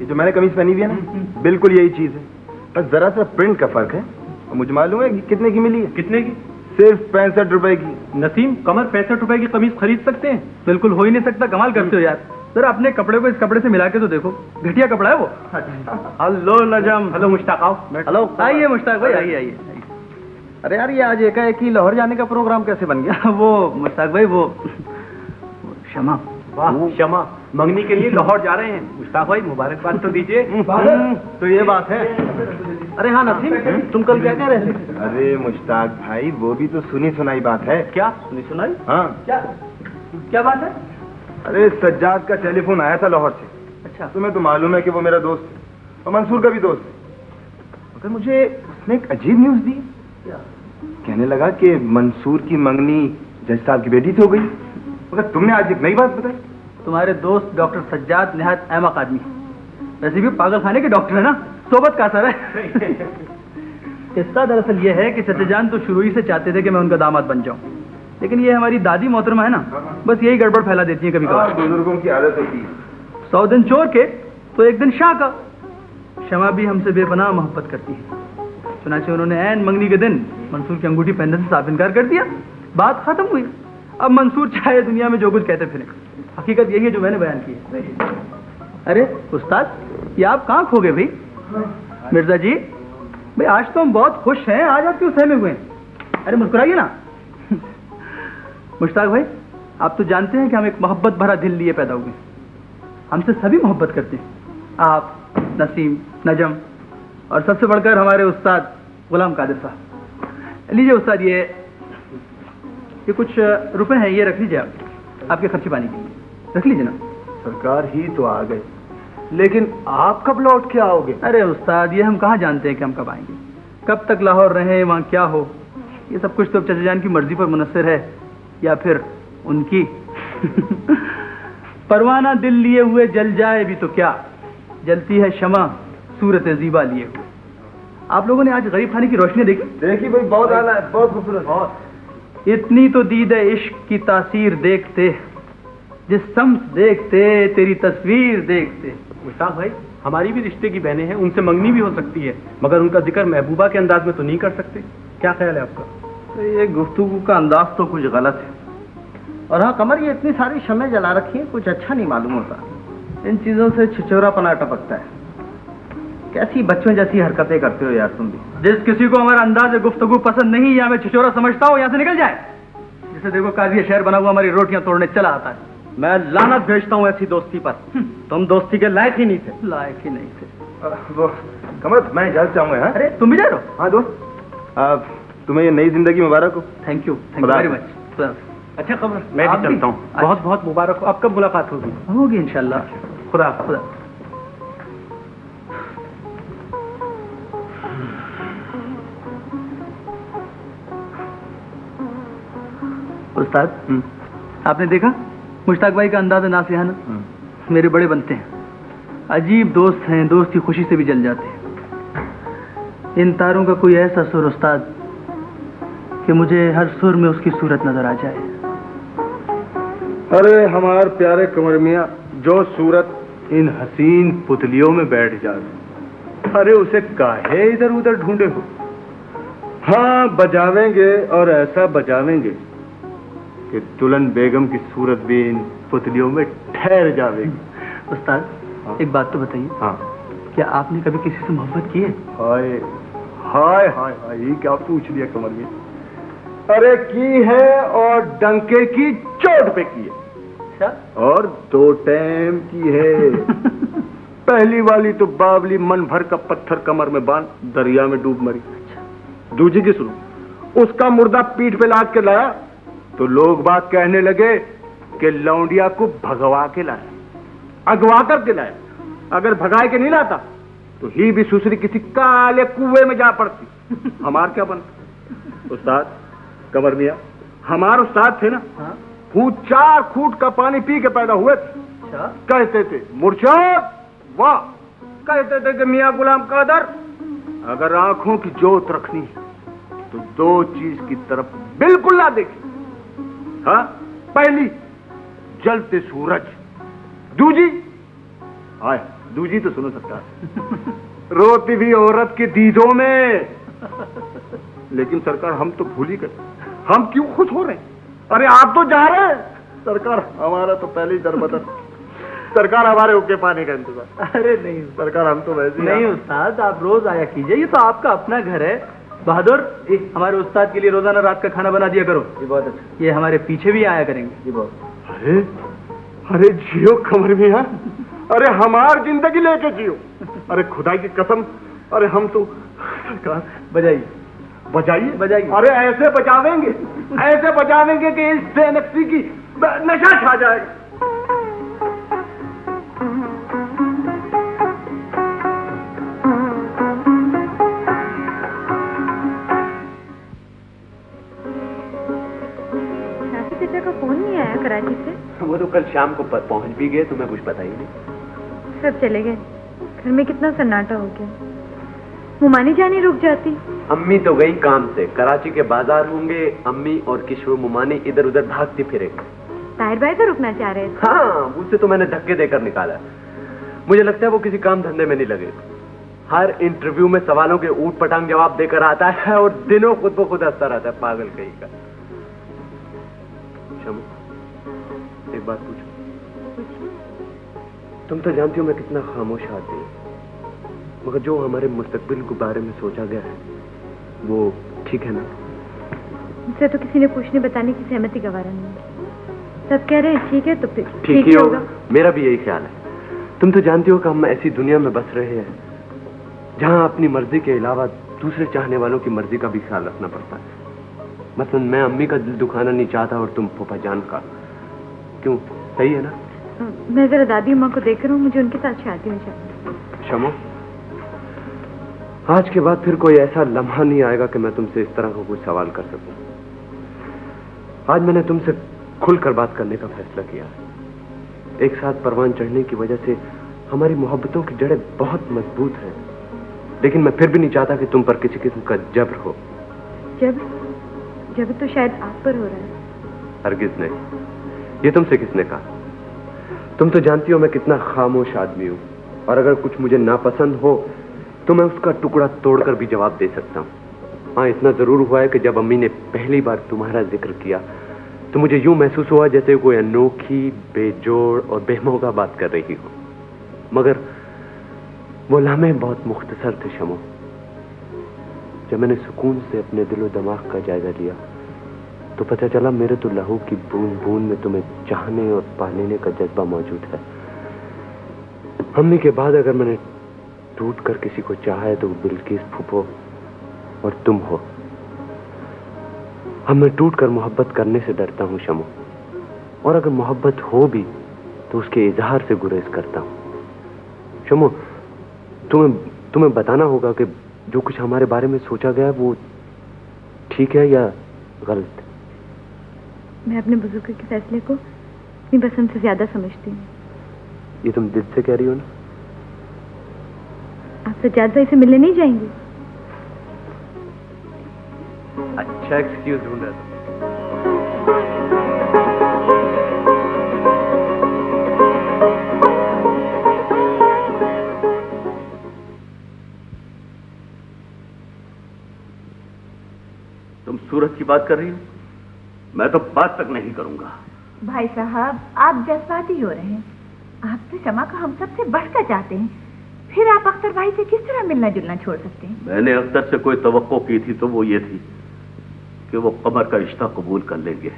ये जो मैंने कमीज पहनी हुई है ना, बिल्कुल यही चीज है, बस जरा सा प्रिंट का फर्क है। मुझे मालूम है कि कितने की मिली है। कितने की? सिर्फ 65 रुपए की। नसीम, कमर 65 रुपए की कमीज खरीद सकते हैं? बिल्कुल हो ही नहीं सकता। कमाल करते हो यार। जरा अपने कपड़े को इस कपड़े से मिला के तो देखो, घटिया कपड़ा है वो। हेलो नजम। हेलो मुश्ताक, आओ। हेलो, आइए मुश्ताक भाई, आइए आइए। अरे यार, ये आज एकाएक ही लाहौर जाने का प्रोग्राम कैसे बन गया? वो मुश्ताक भाई, वो शमा। वाह, शमा मंगनी के लिए लाहौर जा रहे हैं। मुश्ताक भाई मुबारकबाद तो दीजिए। तो ये बात है। अरे हाँ नसीम, तुम कल क्या कह रहे थे? अरे मुश्ताक भाई, वो भी तो सुनी सुनाई बात है। क्या सुनी सुनाई? हाँ, क्या बात है? अरे सज्जाद का टेलीफोन आया था लाहौर से। अच्छा, तुम्हें तो मालूम है कि वो मेरा दोस्त है और मंसूर का भी दोस्त है। मगर मुझे उसने एक अजीब न्यूज दी। कहने लगा कि मंसूर की मंगनी जज साहब की बेटी से हो गई। मगर तुमने आज एक नई बात बताई। तुम्हारे दोस्त डॉक्टर सज्जाद निहायत अहमक आदमी, वैसे भी पागल खाने के डॉक्टर है ना, सोबत का असर है। किस्सा दरअसल ये है कि चचा जान तो शुरू ही से चाहते थे कि मैं उनका दामाद बन जाऊं, लेकिन ये हमारी दादी मोहतरमा है ना, बस यही गड़बड़ फैला देती है कभी कभार। बुजुर्गों की आदत होती है। 100 दिन चोर के तो एक दिन शाह का। शमा भी हमसे बेपनाह मोहब्बत करती है, चुनाचे उन्होंने ऐन मंगनी के दिन मंसूर की अंगूठी पहनने से साफ इनकार कर दिया। बात खत्म हुई। अब मंसूर चाहे दुनिया में जो कुछ कहते फिरे, हकीकत यही है जो मैंने बयान की है। अरे उस्ताद, ये आप कहाँ खो गए भाई? मिर्जा जी भाई, आज तो हम बहुत खुश हैं, आज आप क्यों सहमे हुए हैं? अरे मुस्कुराइए ना। मुश्ताक भाई, आप तो जानते हैं कि हम एक मोहब्बत भरा दिल लिए पैदा हुए। हमसे सभी मोहब्बत करते हैं, आप, नसीम, नजम और सबसे बढ़कर हमारे उस्ताद गुलाम कादिर साहब। लीजिए उस्ताद, ये कुछ रुपए हैं, ये रख लीजिए आप, आपके खर्चे पानी के लिए। रख लीजिए ना। सरकार ही तो आ गए, लेकिन आप कब लौट के आओगे? अरे उस्ताद, ये हम कहाँ जानते हैं कि हम कब आएंगे, कब तक लाहौर रहें, वहाँ क्या हो, ये सब कुछ तो चचा जान की मर्जी पर मुनस्सर है, या फिर उनकी। परवाना दिल लिए हुए जल जाए भी तो क्या, जलती है शमा सूरत ज़ीबा लिए हुए। आप लोगों ने आज गरीब खाने की रोशनी देखी? देखी भाई, बहुत आला है, बहुत खूबसूरत, बहुत। इतनी तो दीद इश्क की तासीर देखते, जिस सम्स देखते तेरी तस्वीर देखते। मुश्ताक भाई, हमारी भी रिश्ते की बहनें हैं, उनसे मंगनी भी हो सकती है, मगर उनका जिक्र महबूबा के अंदाज में तो नहीं कर सकते। क्या ख्याल है आपका? तो ये गुफ्तगू का अंदाज तो कुछ गलत है। और हाँ कमर, ये इतनी सारी शमें जला रखी है, कुछ अच्छा नहीं मालूम होता। इन चीजों से छिछोरापना टपकता है। कैसी बच्चों जैसी हरकतें करते हो यार तुम भी। जिस किसी को हमारा अंदाज गुफ्तगू पसंद नहीं, या मैं छिछोरा समझता हूँ, यहाँ से निकल जाए। जिसे देखो काजी शहर बना हुआ हमारी रोटियां तोड़ने चला आता है। मैं लानत भेजता हूँ ऐसी दोस्ती पर। तुम दोस्ती के लायक ही नहीं थे। लायक ही नहीं थे। वो कमर, मैं इजाजत चाहूंगा। हाँ, अरे तुम भी जा रहे हो? हाँ दोस्त, तुम्हें ये नई जिंदगी मुबारक हो। Thank you very much. अच्छा कमर, मैं भी चलता हूँ। बहुत बहुत मुबारक हो। अब कब मुलाकात होगी? होगी इंशाल्लाह। खुदा खुदा। उस्ताद, आपने देखा मुश्ताक भाई का अंदाज़ नासिहाना? मेरे बड़े बनते हैं, अजीब दोस्त हैं, दोस्त की खुशी से भी जल जाते हैं। इन तारों का कोई ऐसा सुर उस्ताद कि मुझे हर सुर में उसकी सूरत नजर आ जाए। अरे हमारे प्यारे कमर मियाँ, जो सूरत इन हसीन पुतलियों में बैठ जाए, अरे उसे काहे इधर उधर ढूंढे हो? हाँ, बजावेंगे और ऐसा बजावेंगे कि दुल्हन बेगम की सूरत भी इन पुतलियों में ठहर जाएगी। उस्ताद, हाँ? एक बात तो बताइए। हाँ, क्या आपने कभी किसी से मोहब्बत की है? हाय हाय हाय हाय, ये क्या पूछ लिया कमर में? अरे की है, और डंके की चोट पे की है। अच्छा? और 2 टाइम की है। पहली वाली तो बावली मन भर का पत्थर कमर में बांध दरिया में डूब मरी। दूसरी की सुनो, उसका मुर्दा पीठ पे लाद के लाया तो लोग बात कहने लगे कि लौंडिया को भगवा के लाया, अगवा करके लाया। अगर भगाए के नहीं लाता तो ही भी सुसरी किसी काले कुएं में जा पड़ती। हमार क्या बनता? उस्ताद कमर मियाँ, हमारे उस्ताद थे ना, वो 4 फूट का पानी पी के पैदा हुए थे। कहते थे मुर्शिद वाह, कहते थे कि मियाँ गुलाम कादर, अगर आंखों की जोत रखनी है तो 2 चीज की तरफ बिल्कुल ना देखी। हाँ, पहली जलते सूरज, दूजी तो सुनो सकता रोती भी औरत के दीदों में। लेकिन सरकार, हम तो भूल ही गए, हम क्यों खुश हो रहे हैं? अरे आप तो जा रहे हैं सरकार, हमारा तो पहले ही दरबदर। सरकार, हमारे उके पानी का इंतजार। अरे नहीं सरकार, हम तो वैसे नहीं उस्ताद, आप रोज आया कीजिए, ये तो आपका अपना घर है। बहादुर, हमारे उस्ताद के लिए रोजाना रात का खाना बना दिया करो। ये बहुत अच्छा। ये हमारे पीछे भी आया करेंगे। ये बहुत। अरे अरे जियो कमर में यार, अरे हमार जिंदगी लेके जियो। अरे खुदा की कसम, अरे हम तो सरकार। बजाइए बजाइए बजाइए। अरे ऐसे बजावेंगे, ऐसे बजावेंगे कि इस बेनक्सी की नशा छा जाएगा। चाचा का फोन नहीं आया कराची से? वो तो कल शाम को पहुंच भी गए, तुम्हें कुछ पता ही नहीं। सब चले गए, घर में कितना सन्नाटा हो गया। मुमानी जानी रुक जाती। अम्मी तो गई काम से, कराची के बाजार होंगे, अम्मी और किशोर मुमानी इधर उधर भागती फिरेंगे। ताहिर भाई तो रुकना चाह रहे थे। हाँ, उससे तो मैंने धक्के देकर निकाला। मुझे लगता है वो किसी काम धंधे में नहीं लगे। हर इंटरव्यू में सवालों के ऊट पटांग जवाब देकर आता है और दिनों खुद ब खुद हंसता रहता है, पागल कहीं का। शमू, एक बात पूछूं? तुम तो जानती हो मैं कितना खामोश आदमी हूं, मगर जो हमारे मुस्तकबिल के बारे में सोचा गया है वो ठीक है ना? मुझसे तो किसी ने पूछने बताने की सहमति गवारा नहीं। सब कह रहे हैं ठीक है तो फिर ठीक ही होगा। मेरा भी यही ख्याल है। तुम तो जानती हो कि हम ऐसी दुनिया में बस रहे हैं जहां अपनी मर्जी के अलावा दूसरे चाहने वालों की मर्जी का भी ख्याल रखना पड़ता है। मतलब मैं अम्मी का दिल दुखाना नहीं चाहता और तुम फूफा जान का। क्यों, सही है ना? मैं जरा दादी अम्मा को देख रहा हूँ, मुझे उनके साथ शादी हो जाए। शमो, आज के बाद फिर कोई ऐसा लम्हा नहीं आएगा कि मैं तुमसे इस तरह का कोई सवाल कर सकूं। आज मैंने तुमसे खुलकर बात करने का फैसला किया है। एक साथ परवान चढ़ने की वजह से हमारी मोहब्बतों की जड़ें बहुत मजबूत हैं, लेकिन मैं फिर भी नहीं चाहता कि तुम पर किसी किस्म का जबर हो। जबर तो शायद आप पर हो रहा है। हरगिज नहीं, ये तुमसे किसने कहा? तुम तो जानती हो मैं कितना खामोश आदमी हूं, और अगर कुछ मुझे नापसंद हो तो मैं उसका टुकड़ा तोड़कर भी जवाब दे सकता हूं। हाँ, इतना जरूर हुआ है कि जब अम्मी ने पहली बार तुम्हारा जिक्र किया तो मुझे यूं महसूस हुआ जैसे कोई अनोखी, बेजोड़ और बेमौका बात कर रही हो, मगर वो लम्हे बहुत मुख्तसर थे शमो। जब मैंने सुकून से अपने दिलो दिमाग का जायजा लिया तो पता चला मेरे तो लहू की बूंद बूंद में तुम्हें चाहने और पालने का जज्बा मौजूद है। अम्मी के बाद अगर मैंने टूट कर किसी को चाहा है तो बिल्किस फूफो और तुम हो। अब मैं टूट कर मोहब्बत करने से डरता हूं शमो, और अगर मोहब्बत हो भी तो उसके इजहार से गुरेज करता हूं। शमो, तुम्हें बताना होगा कि जो कुछ हमारे बारे में सोचा गया वो ठीक है या गलत। मैं अपने बुजुर्ग के फैसले को अपनी पसंद से ज्यादा समझती हूँ। ये तुम दिल से कह रही हो ना? आप सज्जाद भाई से मिलने नहीं जाएंगे? अच्छा एक्सक्यूज ढूंढ रहा था। तुम सूरत की बात कर रही हो? मैं तो बात तक नहीं करूंगा। भाई साहब, आप जज्बाती हो रहे हैं। आप तो शमा को हम सबसे बढ़कर चाहते हैं, फिर आप अख्तर भाई से किस तरह मिलना जुलना छोड़ सकते हैं? मैंने अख्तर से कोई तवक्को की थी तो वो ये थी कि वो कमर का रिश्ता कबूल कर लेंगे।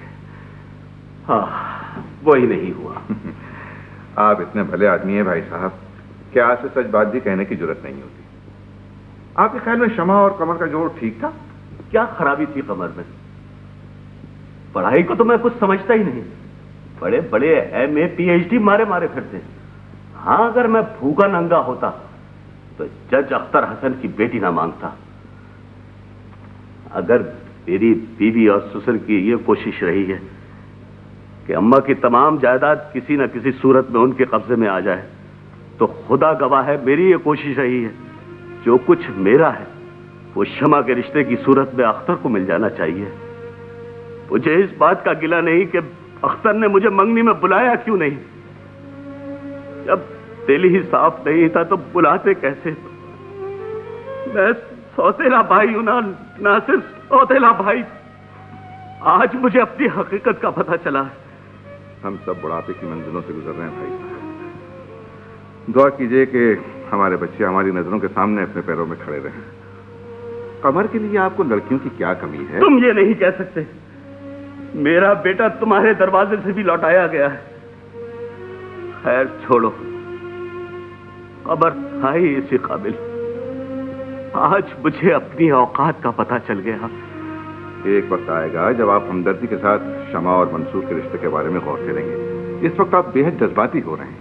हाँ, वही नहीं हुआ। आप इतने भले आदमी हैं भाई साहब कि आज से सच बात भी कहने की जरूरत नहीं होती। आपके ख्याल में शमा और कमर का जोड़ ठीक था? क्या खराबी थी कमर में? पढ़ाई को तो मैं कुछ समझता ही नहीं। बड़े बड़े MA PhD मारे फिरते। हाँ, अगर मैं भूखा नंगा होता तो जज अख्तर हसन की बेटी ना मांगता। अगर मेरी बीवी और ससुर की ये कोशिश रही है कि अम्मा की तमाम जायदाद किसी न किसी सूरत में उनके कब्जे में आ जाए, तो खुदा गवाह है मेरी ये कोशिश रही है जो कुछ मेरा है वो शमा के रिश्ते की सूरत में अख्तर को मिल जाना चाहिए। मुझे इस बात का गिला नहीं कि अख्तर ने मुझे मंगनी में बुलाया क्यों नहीं। जब दिल ही साफ नहीं था तो बुलाते कैसे? मैं सौतेला भाई हूं ना सिर्फ सौतेला भाई। आज मुझे अपनी हकीकत का पता चला है। हम सब बुढ़ापे की मंजिलों से गुजर रहे हैं भाई साहब। दुआ कीजिए कि हमारे बच्चे हमारी नजरों के सामने अपने पैरों में खड़े रहें। कमर के लिए आपको लड़कियों की क्या कमी है? तुम ये नहीं कह सकते। मेरा बेटा तुम्हारे दरवाजे से भी लौटाया गया है। खैर छोड़ो, कमर था ही इसी काबिल। आज मुझे अपनी औकात का पता चल गया। एक वक्त आएगा जब आप हमदर्दी के साथ शमा और मंसूर के रिश्ते के बारे में गौर करेंगे। इस वक्त आप बेहद जज्बाती हो रहे हैं।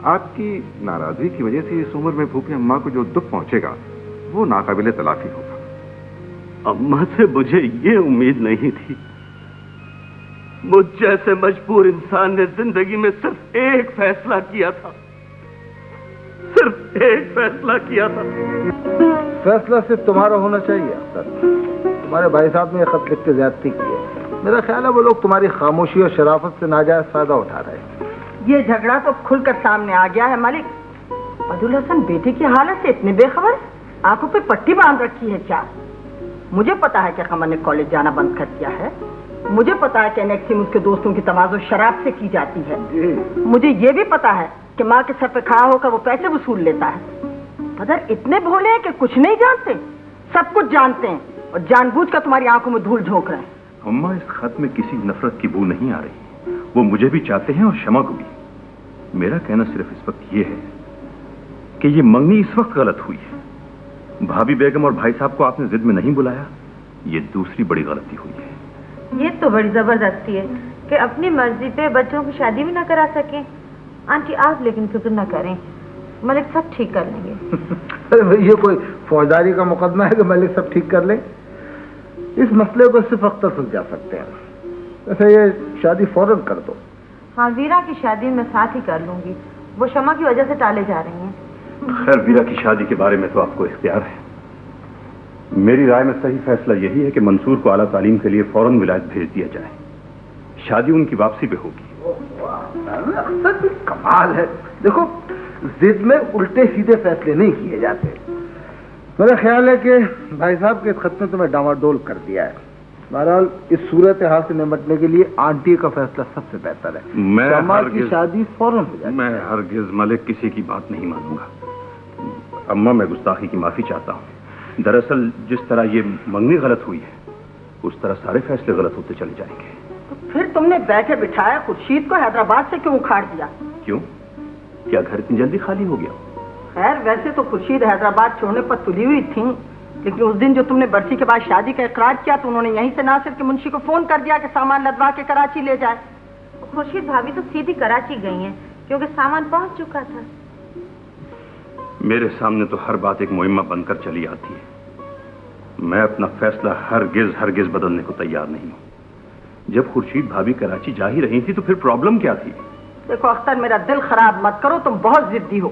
आपकी नाराजगी की वजह से इस उम्र में भूपी अम्मा को जो दुख पहुंचेगा वो नाकाबिले तलाफी होगा। अम्मा से मुझे ये उम्मीद नहीं थी। मुझ जैसे मजबूर इंसान ने जिंदगी में सिर्फ एक फैसला किया था। सिर्फ एक फैसला किया था। फैसला सिर्फ तुम्हारा होना चाहिए अख्तर। तुम्हारे भाई साहब ने खत लिख के ज्यादती की है। मेरा ख्याल है वो लोग तुम्हारी खामोशी और शराफत से नाजायज फायदा उठा रहे हैं। ये झगड़ा तो खुलकर सामने आ गया है मालिक। अब्दुल हसन बेटे की हालत से इतने बेखबर, आंखों पे पट्टी बांध रखी है क्या? मुझे पता है कि कमर ने कॉलेज जाना बंद कर दिया है। मुझे पता है कि एनेक्सिम उसके दोस्तों की तमाज़ो शराब से की जाती है। मुझे ये भी पता है कि माँ के सर पे खड़ा होकर वो पैसे वसूल लेता है। मगर इतने भोले हैं कि कुछ नहीं जानते, सब कुछ जानते हैं और जानबूझकर तुम्हारी आंखों में धूल झोंक रहे हैं। अम्मा, इस खत में किसी नफरत की बू नहीं आ रही। वो मुझे भी चाहते हैं और शमा को भी। मेरा कहना सिर्फ इस वक्त ये है कि ये मंगनी इस वक्त गलत हुई है। भाभी बेगम और भाई साहब को आपने जिद में नहीं बुलाया, ये दूसरी बड़ी गलती हुई है। ये तो बड़ी जबरदस्ती है कि अपनी मर्जी पे बच्चों की शादी भी ना करा सकें। आंटी आप लेकिन फिक्र ना करें, मलिक सब ठीक कर लेंगे। अरे भाई ये कोई फौजदारी का मुकदमा है कि मलिक सब ठीक कर ले? इस मसले को सिर्फ अख्तर सुलझा सकते हैं। वैसे ये शादी फौरन कर दो। हाँ, वीरा की शादी मैं साथ ही कर लूंगी, वो शमा की वजह से टाले जा रही हैं। खैर वीरा की शादी के बारे में तो आपको इख्तियार है। मेरी राय में सही फैसला यही है कि मंसूर को आला तालीम के लिए फौरन विलायत भेज दिया जाए। शादी उनकी वापसी पे होगी। कमाल है। देखो, जिद में उल्टे सीधे फैसले नहीं किए जाते। मेरा ख्याल है कि भाई साहब के इस खत में तुम्हें डामाडोल कर दिया है। बहरहाल इस सूरत हाल से निपटने के लिए आंटी का फैसला सबसे बेहतर है। शमा की शादी फौरन हो जाए। मैं हरगिज मलिक किसी की बात नहीं मानूंगा। अम्मा, मैं गुस्ताखी की माफी चाहता हूँ। दरअसल जिस तरह ये मंगनी गलत हुई है, उस तरह सारे फैसले गलत होते चले जाएंगे। तो फिर तुमने बैठे बिठाया खुर्शीद को हैदराबाद से क्यों उखाड़ दिया? क्यों? क्या घर इतनी जल्दी खाली हो गया? खैर वैसे तो खुर्शीद हैदराबाद छोड़ने पर तुली हुई थी, लेकिन उस दिन जो तुमने बरसी के बाद शादी का इकरार किया तो उन्होंने यहीं से नासिर के मुंशी को फोन कर दिया कि सामान लदवा के कराची ले जाए। खुर्शीद भाभी तो सीधी कराची गई हैं क्योंकि सामान पहुंच चुका था। मेरे सामने तो हर बात एक मुहिम्मा बनकर चली आती है। मैं अपना फैसला हरगिज बदलने को तैयार नहीं हूं। जब खुर्शीद भाभी कराची जा ही रही थी तो फिर प्रॉब्लम क्या थी? देखो अख्तर, मेरा दिल खराब मत करो, तुम बहुत जिद्दी हो।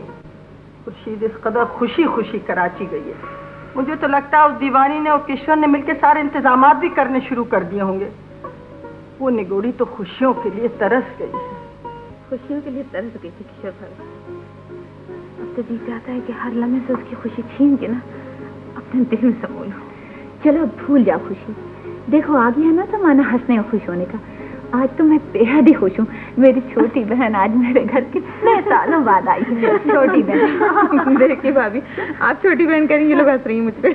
खुर्शीद इस कदर खुशी खुशी कराची गई है, मुझे तो लगता है उस दीवानी ने और किश्वर ने मिलकर सारे इंतजाम भी करने शुरू कर दिए होंगे। वो निगोड़ी तो खुशियों के लिए तरस गई है। खुशियों के लिए तरस गई थी किशोर भाई। अब तो जी चाहता है कि हर लम्हे से उसकी खुशी छीन के ना अपने दिल में समो लो। चलो भूल जाओ खुशी। देखो आ गया ना जमाना हंसने और खुश होने का। आज तो मैं बेहद ही खुश हूँ। मेरी छोटी बहन आज मेरे घर कितने सालों बाद आई है। मेरी छोटी बहन। देखिए भाभी, आप छोटी बहन करेंगे, लोग हंस रही हैं मुझ पे।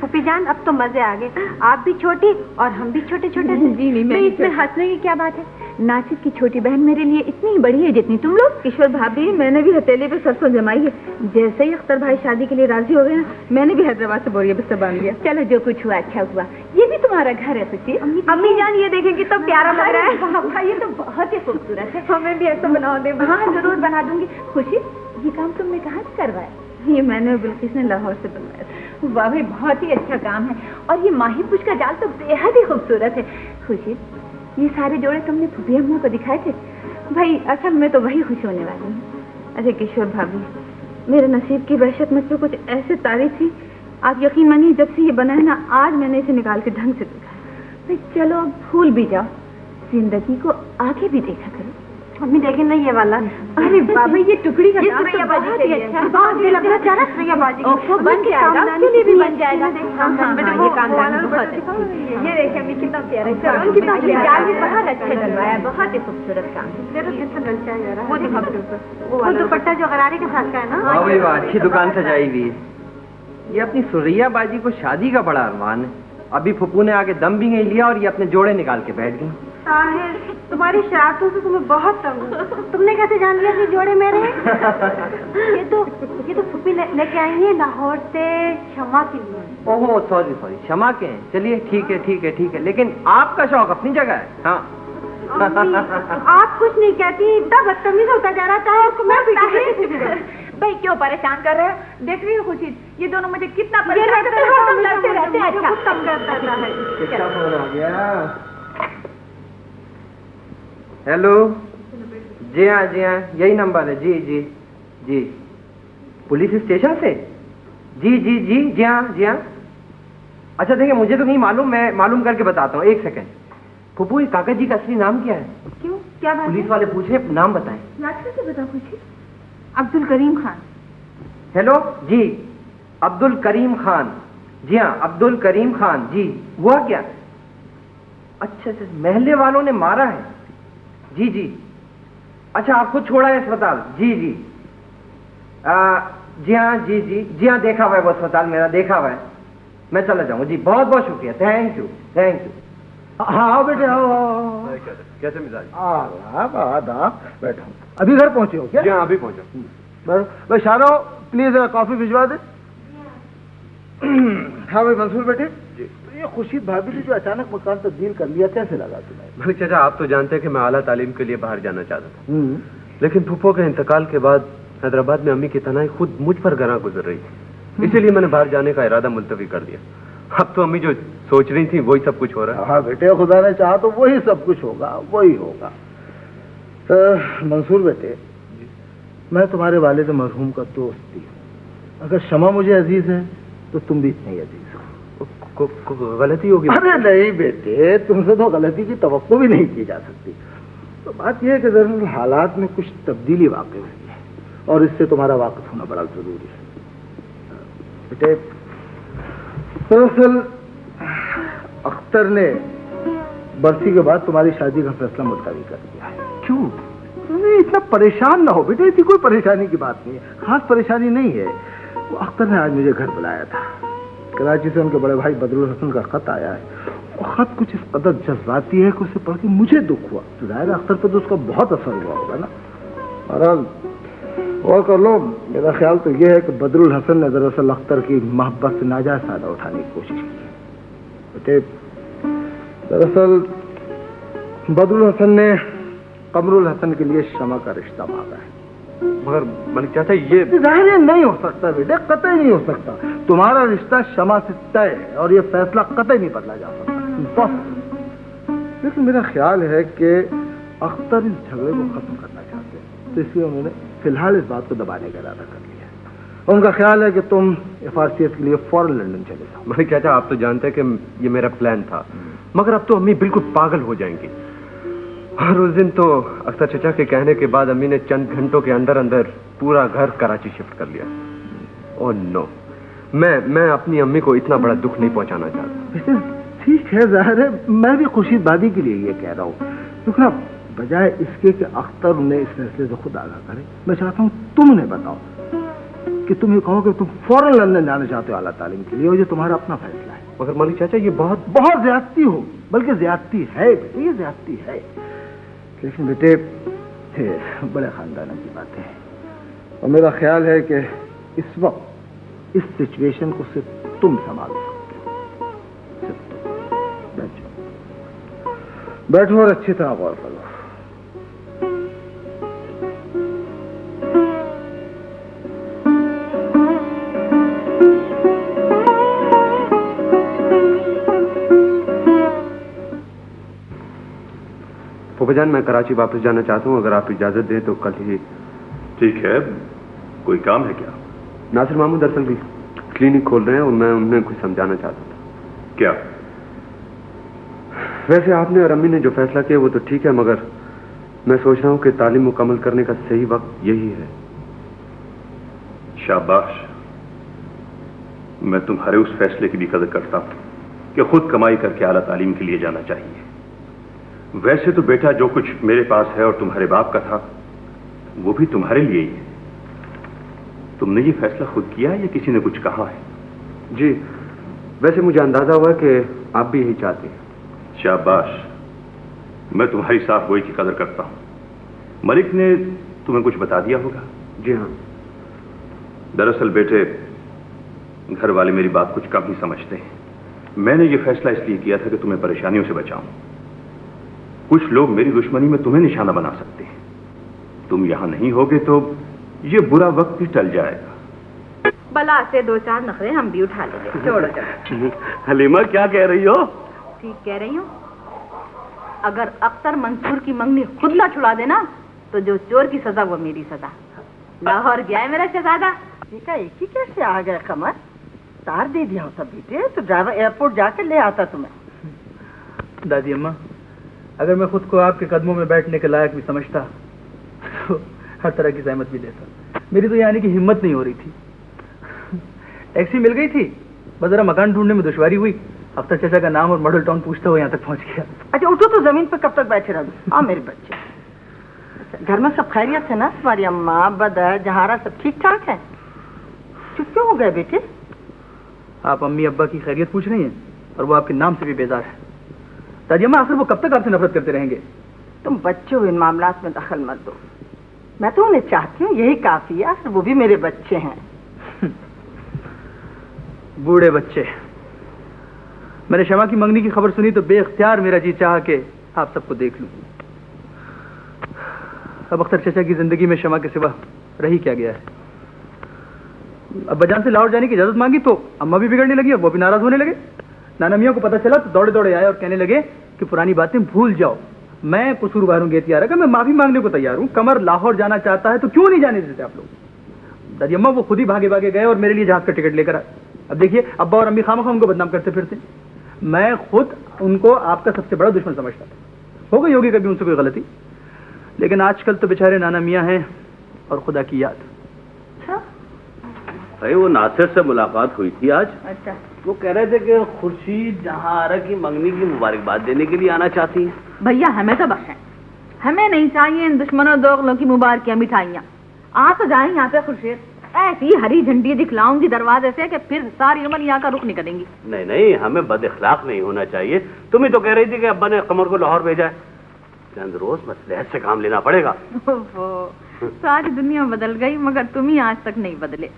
पुप्पी जान, अब तो मजे आ गए। आप भी छोटी और हम भी छोटे छोटे। जी नहीं, मैं इसमें हंसने की क्या बात है। नासिर की छोटी बहन मेरे लिए इतनी ही बड़ी है जितनी तुम लोग। किशोर भाभी, मैंने भी हथेली पे सरसों जमाई है। जैसे ही अख्तर भाई शादी के लिए राजी हो गए ना, मैंने भी हैदराबाद से बोरिया बिस्तर बांध लिया। चलो जो कुछ हुआ अच्छा हुआ। ये भी तुम्हारा घर है खुशी। अम्मी जान ये देखेंगे तो प्यारा लग रहा है। ये तो बहुत ही खूबसूरत है। हमें भी ऐसा बना दे। हाँ जरूर बना दूंगी। खुशी, ये काम तुमने कहाँ से करवाया? ये मैंने बिल्किस ने लाहौर से बनवाया। वाह भाई, बहुत ही अच्छा काम है। और ये माही पुष का जाल तो बेहद ही खूबसूरत है। खुशी, ये सारे जोड़े तुमने फूफी अम्मा को दिखाए थे? भाई असल में तो वही खुश होने वाली है। अरे किशोर भाभी, मेरे नसीब की वहशत मुझ पर कुछ ऐसे तारी थी, आप यकीन मानिए जब से ये बना है ना, आज मैंने इसे निकाल के ढंग से देखा। भाई चलो अब भूल भी जाओ, जिंदगी को आगे भी देखा करो। मम्मी देखे ना ये वाला। अरे बाबा, ये टुकड़ी का दाम तो बहुत ही अच्छा है। बहुत ही लग रहा है श्रेया बाजी बन जाएगा, उसके लिए भी बन जाएगा। ये कामदानी बहुत अच्छी। ये देखिए अम्मी कितना प्यारा है। जाल भी बहुत अच्छा डलवाया, बहुत ही खूबसूरत काम है। वो दुपट्टा जो गरारे के साथ का है ना। हाँ भाई वाह, अच्छी दुकान सजाई हुई है। ये अपनी सुरैया बाजी को शादी का बड़ा अरमान है। अभी फुप्पू ने आके दम भी नहीं लिया और ये अपने जोड़े निकाल के बैठ गई। ताहिर, तुम्हारी शरारतों से तुम्हें बहुत तंग हूं। तुमने कैसे जान लिया कि जोड़े मेरे हैं? ये तो फुप्पी लेके आई है लाहौर से शमा के लिए। ओहो सॉरी, शमा के हैं। चलिए ठीक है, लेकिन आपका शौक अपनी जगह है। हाँ आप कुछ नहीं कहती, इतना बदतमीज होता जा रहा था। मैं भाई क्यों परेशान कर रहे हो? देख रही हो खुशी, ये दोनों मुझे कितना परेशान करते रहते हैं। अच्छा तंग करता है। हेलो, जी हाँ, यही नंबर है। जी पुलिस स्टेशन से? जी हाँ। अच्छा देखिए, मुझे तो नहीं मालूम, मैं मालूम करके बताता हूँ। एक सेकंड। फुप्पू, इस काका जी का असली नाम क्या है? क्यों, क्या बात? पुलिस वाले पूछ रहे, नाम बताएं। याद कैसे बता खुशी? अब्दुल करीम खान। हेलो जी, अब्दुल करीम खान। जी हाँ, अब्दुल करीम खान। जी हुआ क्या? अच्छा, महल्ले वालों ने मारा है? जी। अच्छा, आपको छोड़ा है अस्पताल? जी हाँ, देखा हुआ है वो अस्पताल, मेरा देखा हुआ है। मैं चला जाऊंगा जी। बहुत बहुत शुक्रिया। Thank you. हाँ बेटे, आओ। कैसे मिजाज? बैठो। अभी घर पहुंचे हो क्या? जी हाँ, अभी पहुंचा। भाई शानो, प्लीज कॉफी भिजवा दे। हाँ भाई मंसूर बेटे, ये खुर्शीद भाभी ने जो अचानक मकान तब्दील कर लिया, कैसे लगा तुम्हें? मलिक चाचा, आप तो जानते हैं कि मैं आला तालीम के लिए बाहर जाना चाहता था, लेकिन फूफो के इंतकाल के बाद हैदराबाद में अम्मी की तनाई खुद मुझ पर गरा गुजर रही थी, इसीलिए मैंने बाहर जाने का इरादा मुलतवी कर दिया। अब तो अम्मी जो सोच रही थी वही सब कुछ हो रहा है। हाँ बेटे, खुदा ने चाहा तो वही सब कुछ होगा, वही होगा। मंसूर बेटे, मैं तुम्हारे वालिद मरहूम का दोस्त थी। अगर शमा मुझे अजीज है तो तुम भी इतनी अजीज हो। गलती होगी? अरे नहीं बेटे, तुमसे तो गलती की तवक्को भी नहीं की जा सकती। तो बात यह है कि दरअसल हालात में कुछ तब्दीली वाक़ई हुई है और इससे तुम्हारा वाकिफ होना बड़ा जरूरी है। बेटे, दरअसल अख्तर ने बरसी के बाद तुम्हारी शादी का फैसला मुलतवी कर दिया है। क्यों? नहीं, इतना परेशान ना हो बेटे, इतनी कोई परेशानी की बात नहीं है, खास परेशानी नहीं है। वो अख्तर ने आज मुझे घर बुलाया था। कराची से उनके बड़े भाई बदरुल हसन का खत आया है। वो खत कुछ इस कदर जज्बाती है कि उसे पढ़ के मुझे दुख हुआ। तो जाहिर है अख्तर पर तो उसका बहुत असर हुआ होगा ना। बहरहाल और कर लो, मेरा ख्याल तो ये है कि बदरुल हसन ने दरअसल अख्तर की मोहब्बत से नाजायज फायदा उठाने की कोशिश की। बेटे, दरअसल बदरुल हसन ने कमरुल हसन के लिए शमा का रिश्ता मांगा है। मगर मलिक चाचा, ये जाहिर नहीं हो सकता बेटे, कतई नहीं हो सकता। तुम्हारा रिश्ता शमा से तय है और ये फैसला कतई नहीं बदला जा सकता। लेकिन मेरा ख्याल है कि अख्तर इस झगड़े को खत्म करना चाहते हैं, तो इसलिए उन्होंने फिलहाल इस बात को दबाने का इरादा कर लिया। उनका ख्याल है कि तुम एफआरसीएस के लिए फौरन लंदन चले जाओ। मलिक चाचा, आप तो जानते हैं कि ये मेरा प्लान था, मगर अब तो अम्मी बिल्कुल पागल हो जाएंगी। और उस दिन तो अख्तर चचा के कहने के बाद अम्मी ने चंद घंटों के अंदर अंदर पूरा घर कराची शिफ्ट कर लिया। ओह नो, मैं अपनी अम्मी को इतना बड़ा दुख नहीं पहुंचाना चाहता। ठीक है, जाहिर है मैं भी खुर्शीद भाभी के लिए ये कह रहा हूँ। देखो, बजाय इसके कि अख्तर उन्हें इस फैसले से खुद आगाह करे, मैं चाहता हूँ तुम उन्हें बताओ कि तुम ये कहो कि तुम फौरन लंदन जाना चाहते हो आला तालीम के लिए, और ये तुम्हारा अपना फैसला है। मगर मलिक चाचा, ये बहुत ज्यादती हो, बल्कि ज्यादती है बेटे, ये ज्यादती है। लेकिन बेटे, बड़े खानदानों की बातें हैं और मेरा ख्याल है कि इस वक्त इस सिचुएशन को सिर्फ तुम संभाल सकते हो। सिर्फ तुम बैठो और अच्छी तरह गौर करो। फूफाजान, मैं कराची वापस जाना चाहता हूँ, अगर आप इजाजत दें तो कल ही। ठीक है, कोई काम है क्या? नासिर मामू दरअसल भी क्लिनिक खोल रहे हैं और मैं उन्हें कुछ समझाना चाहता था। क्या? वैसे आपने और अम्मी ने जो फैसला किया वो तो ठीक है, मगर मैं सोच रहा हूँ कि तालीम मुकम्मल करने का सही वक्त यही है। शाबाश, मैं तुम्हारे उस फैसले की भी कदर करता हूँ कि खुद कमाई करके आला तालीम के लिए जाना चाहिए। वैसे तो बेटा, जो कुछ मेरे पास है और तुम्हारे बाप का था वो भी तुम्हारे लिए ही है। तुमने ये फैसला खुद किया है या किसी ने कुछ कहा है? जी, वैसे मुझे अंदाजा हुआ कि आप भी यही चाहते हैं। शाबाश, मैं तुम्हारी साफ गोई की कदर करता हूं। मलिक ने तुम्हें कुछ बता दिया होगा? जी हाँ। दरअसल बेटे, घर वाले मेरी बात कुछ कम ही समझते हैं। मैंने ये फैसला इसलिए किया था कि तुम्हें परेशानियों से बचाऊं। कुछ लोग मेरी दुश्मनी में तुम्हें निशाना बना सकते हैं। तुम यहां नहीं होगे तो ये बुरा वक्त भी टल जाएगा। बला से दो चार नखरे हम भी उठा लेंगे। छोड़ो छोड़ो। हलीमा, क्या कह रही हो? ठीक कह रही हूँ। अगर अख्तर मंसूर की मंगनी खुद ना छुड़ा देना तो जो चोर की सजा वो मेरी सजा। लाहौर गया है मेरा शहजादा। बेटा, एक ही कैसे आ गया कमर? तार दे दिया होता बेटे तो ड्राइवर एयरपोर्ट जाकर ले आता तुम्हें। दादी अम्मा, अगर मैं खुद को आपके कदमों में बैठने के लायक भी समझता तो हर तरह की सहमत भी देता। मेरी तो यहाँ आने की हिम्मत नहीं हो रही थी। टैक्सी मिल गई थी, बस जरा मकान ढूंढने में दुश्वारी हुई। अख्तर चाचा का नाम और मॉडल टाउन पूछते हुए यहाँ तक पहुँच गया। अच्छा उठो तो जमीन पर कब तक बैठे रहो? हाँ मेरे बच्चे, घर में सब खैरियत है ना? तुम्हारी अम्मा, बदर, जहारा सब ठीक ठाक है? चुप क्यों हो गए बेटे? आप अम्मी अब्बा की खैरियत पूछ रही हैं और वो आपके नाम से भी बेजार है। दादी अम्मा, आखिर वो कब तक आपसे नफरत करते रहेंगे? तुम बच्चे हो, इन मामलात में दखल मत दो। मैं तो उन्हें चाहती हूँ, यही काफी है। आखिर वो भी मेरे बच्चे हैं। बूढ़े बच्चे। मैंने शमा की मंगनी की खबर सुनी तो बेख्तियार मेरा जी चाहा कि आप सबको देख लूं। अब अख्तर चाचा की जिंदगी में शमा के सिवा रही क्या गया है। अब्बाजान से लाहौर जाने की इजाजत मांगी तो अम्मा भी बिगड़ने लगी और वो भी नाराज होने लगे। नाना मियाँ को पता चला तो दौड़े दौड़े आए और कहने लगे कि पुरानी बातें भूल जाओ। मैं कसूरवार हूँ गेतियारा का, मैं माफी मांगने को तैयार हूँ। कमर लाहौर जाना चाहता है तो क्यों नहीं जाने देते आप लोग। दादी अम्मा वो खुद ही भागे भागे गए और मेरे लिए जहाज का टिकट लेकर आए। अब देखिए अब्बा और अम्मी खामखा उनको बदनाम करते फिरते। मैं खुद उनको आपका सबसे बड़ा दुश्मन समझता था। हो गई होगी कभी उनसे कोई गलती, लेकिन आजकल तो बेचारे नाना मियाँ हैं और खुदा की याद। भाई वो नासिर से मुलाकात हुई थी आज। अच्छा। वो कह रहे थे कि खुर्शीद जहां की मंगनी की मुबारकबाद देने के लिए आना चाहती है। भैया हमें तो बख्शें, हमें नहीं चाहिए इन दुश्मनों दोगलों की मुबारकियां मिठाइयाँ। आ तो जाए यहाँ पे खुर्शीद, ऐसी हरी झंडी दिखलाऊंगी दरवाजे से कि फिर सारी उम्र यहाँ का रुख नहीं करेंगी। नहीं नहीं, हमें बद इखलाक नहीं होना चाहिए। तुम ही तो कह रही थी कि अब्बा ने कमर को लाहौर भेजा है। चंद रोज मसलहत से काम लेना पड़ेगा। सारी दुनिया बदल गई मगर तुम ही आज तक नहीं बदले।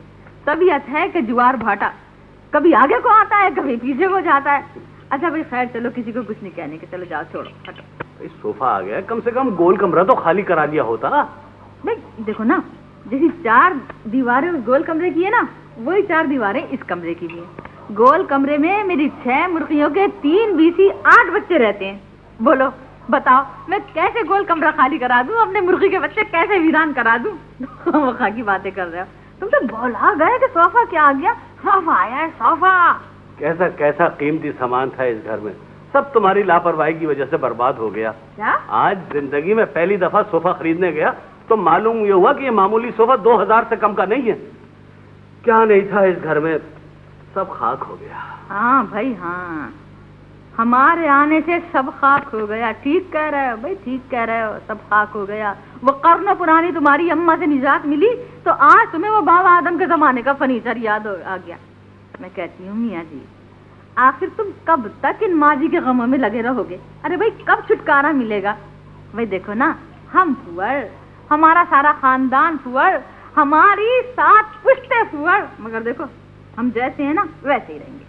तबीयत है कि जुआर भाटा, कभी आगे को आता है कभी पीछे को जाता है। अच्छा भाई खैर चलो, किसी को कुछ नहीं कहने के, चलो जाओ छोड़ो हटो। सोफा आ गया, कम से कम गोल कमरा तो खाली करा दिया होता। भाई देखो ना, जैसी 4 दीवारें उस गोल कमरे की है ना, वही 4 दीवारें इस कमरे की भी है। गोल कमरे में मेरी 6 मुर्गियों के 3 बीसी 8 बच्चे रहते हैं। बोलो बताओ मैं कैसे गोल कमरा खाली करा दूं, अपने मुर्गी के बच्चे कैसे वीरान करा दूं। वखा की बातें कर रहे हो तुम तो। बोला गए कि सोफा क्या आ गया, सोफा आया है सोफा। कैसा कैसा कीमती सामान था इस घर में, सब तुम्हारी लापरवाही की वजह से बर्बाद हो गया। क्या? आज जिंदगी में पहली दफा सोफा खरीदने गया तो मालूम ये हुआ कि ये मामूली सोफा 2000 से कम का नहीं है। क्या नहीं था इस घर में, सब खाक हो गया। हाँ भाई हाँ, हमारे आने से सब खाक हो गया। ठीक कह रहे हो भाई, ठीक कह रहे हो, सब खाक हो गया। वो कर्न पुरानी तुम्हारी अम्मा से निजात मिली तो आज तुम्हें वो बाबा आदम के जमाने का फर्नीचर याद आ गया। मैं कहती हूँ मियाँ जी, आखिर तुम कब तक इन माजी के गमों में लगे रहोगे। अरे भाई कब छुटकारा मिलेगा। भाई देखो ना, हम फुअर, हमारा सारा खानदान फुअर, हमारी 7 पुश्ते फुअर, मगर देखो हम जैसे हैं ना वैसे ही रहेंगे।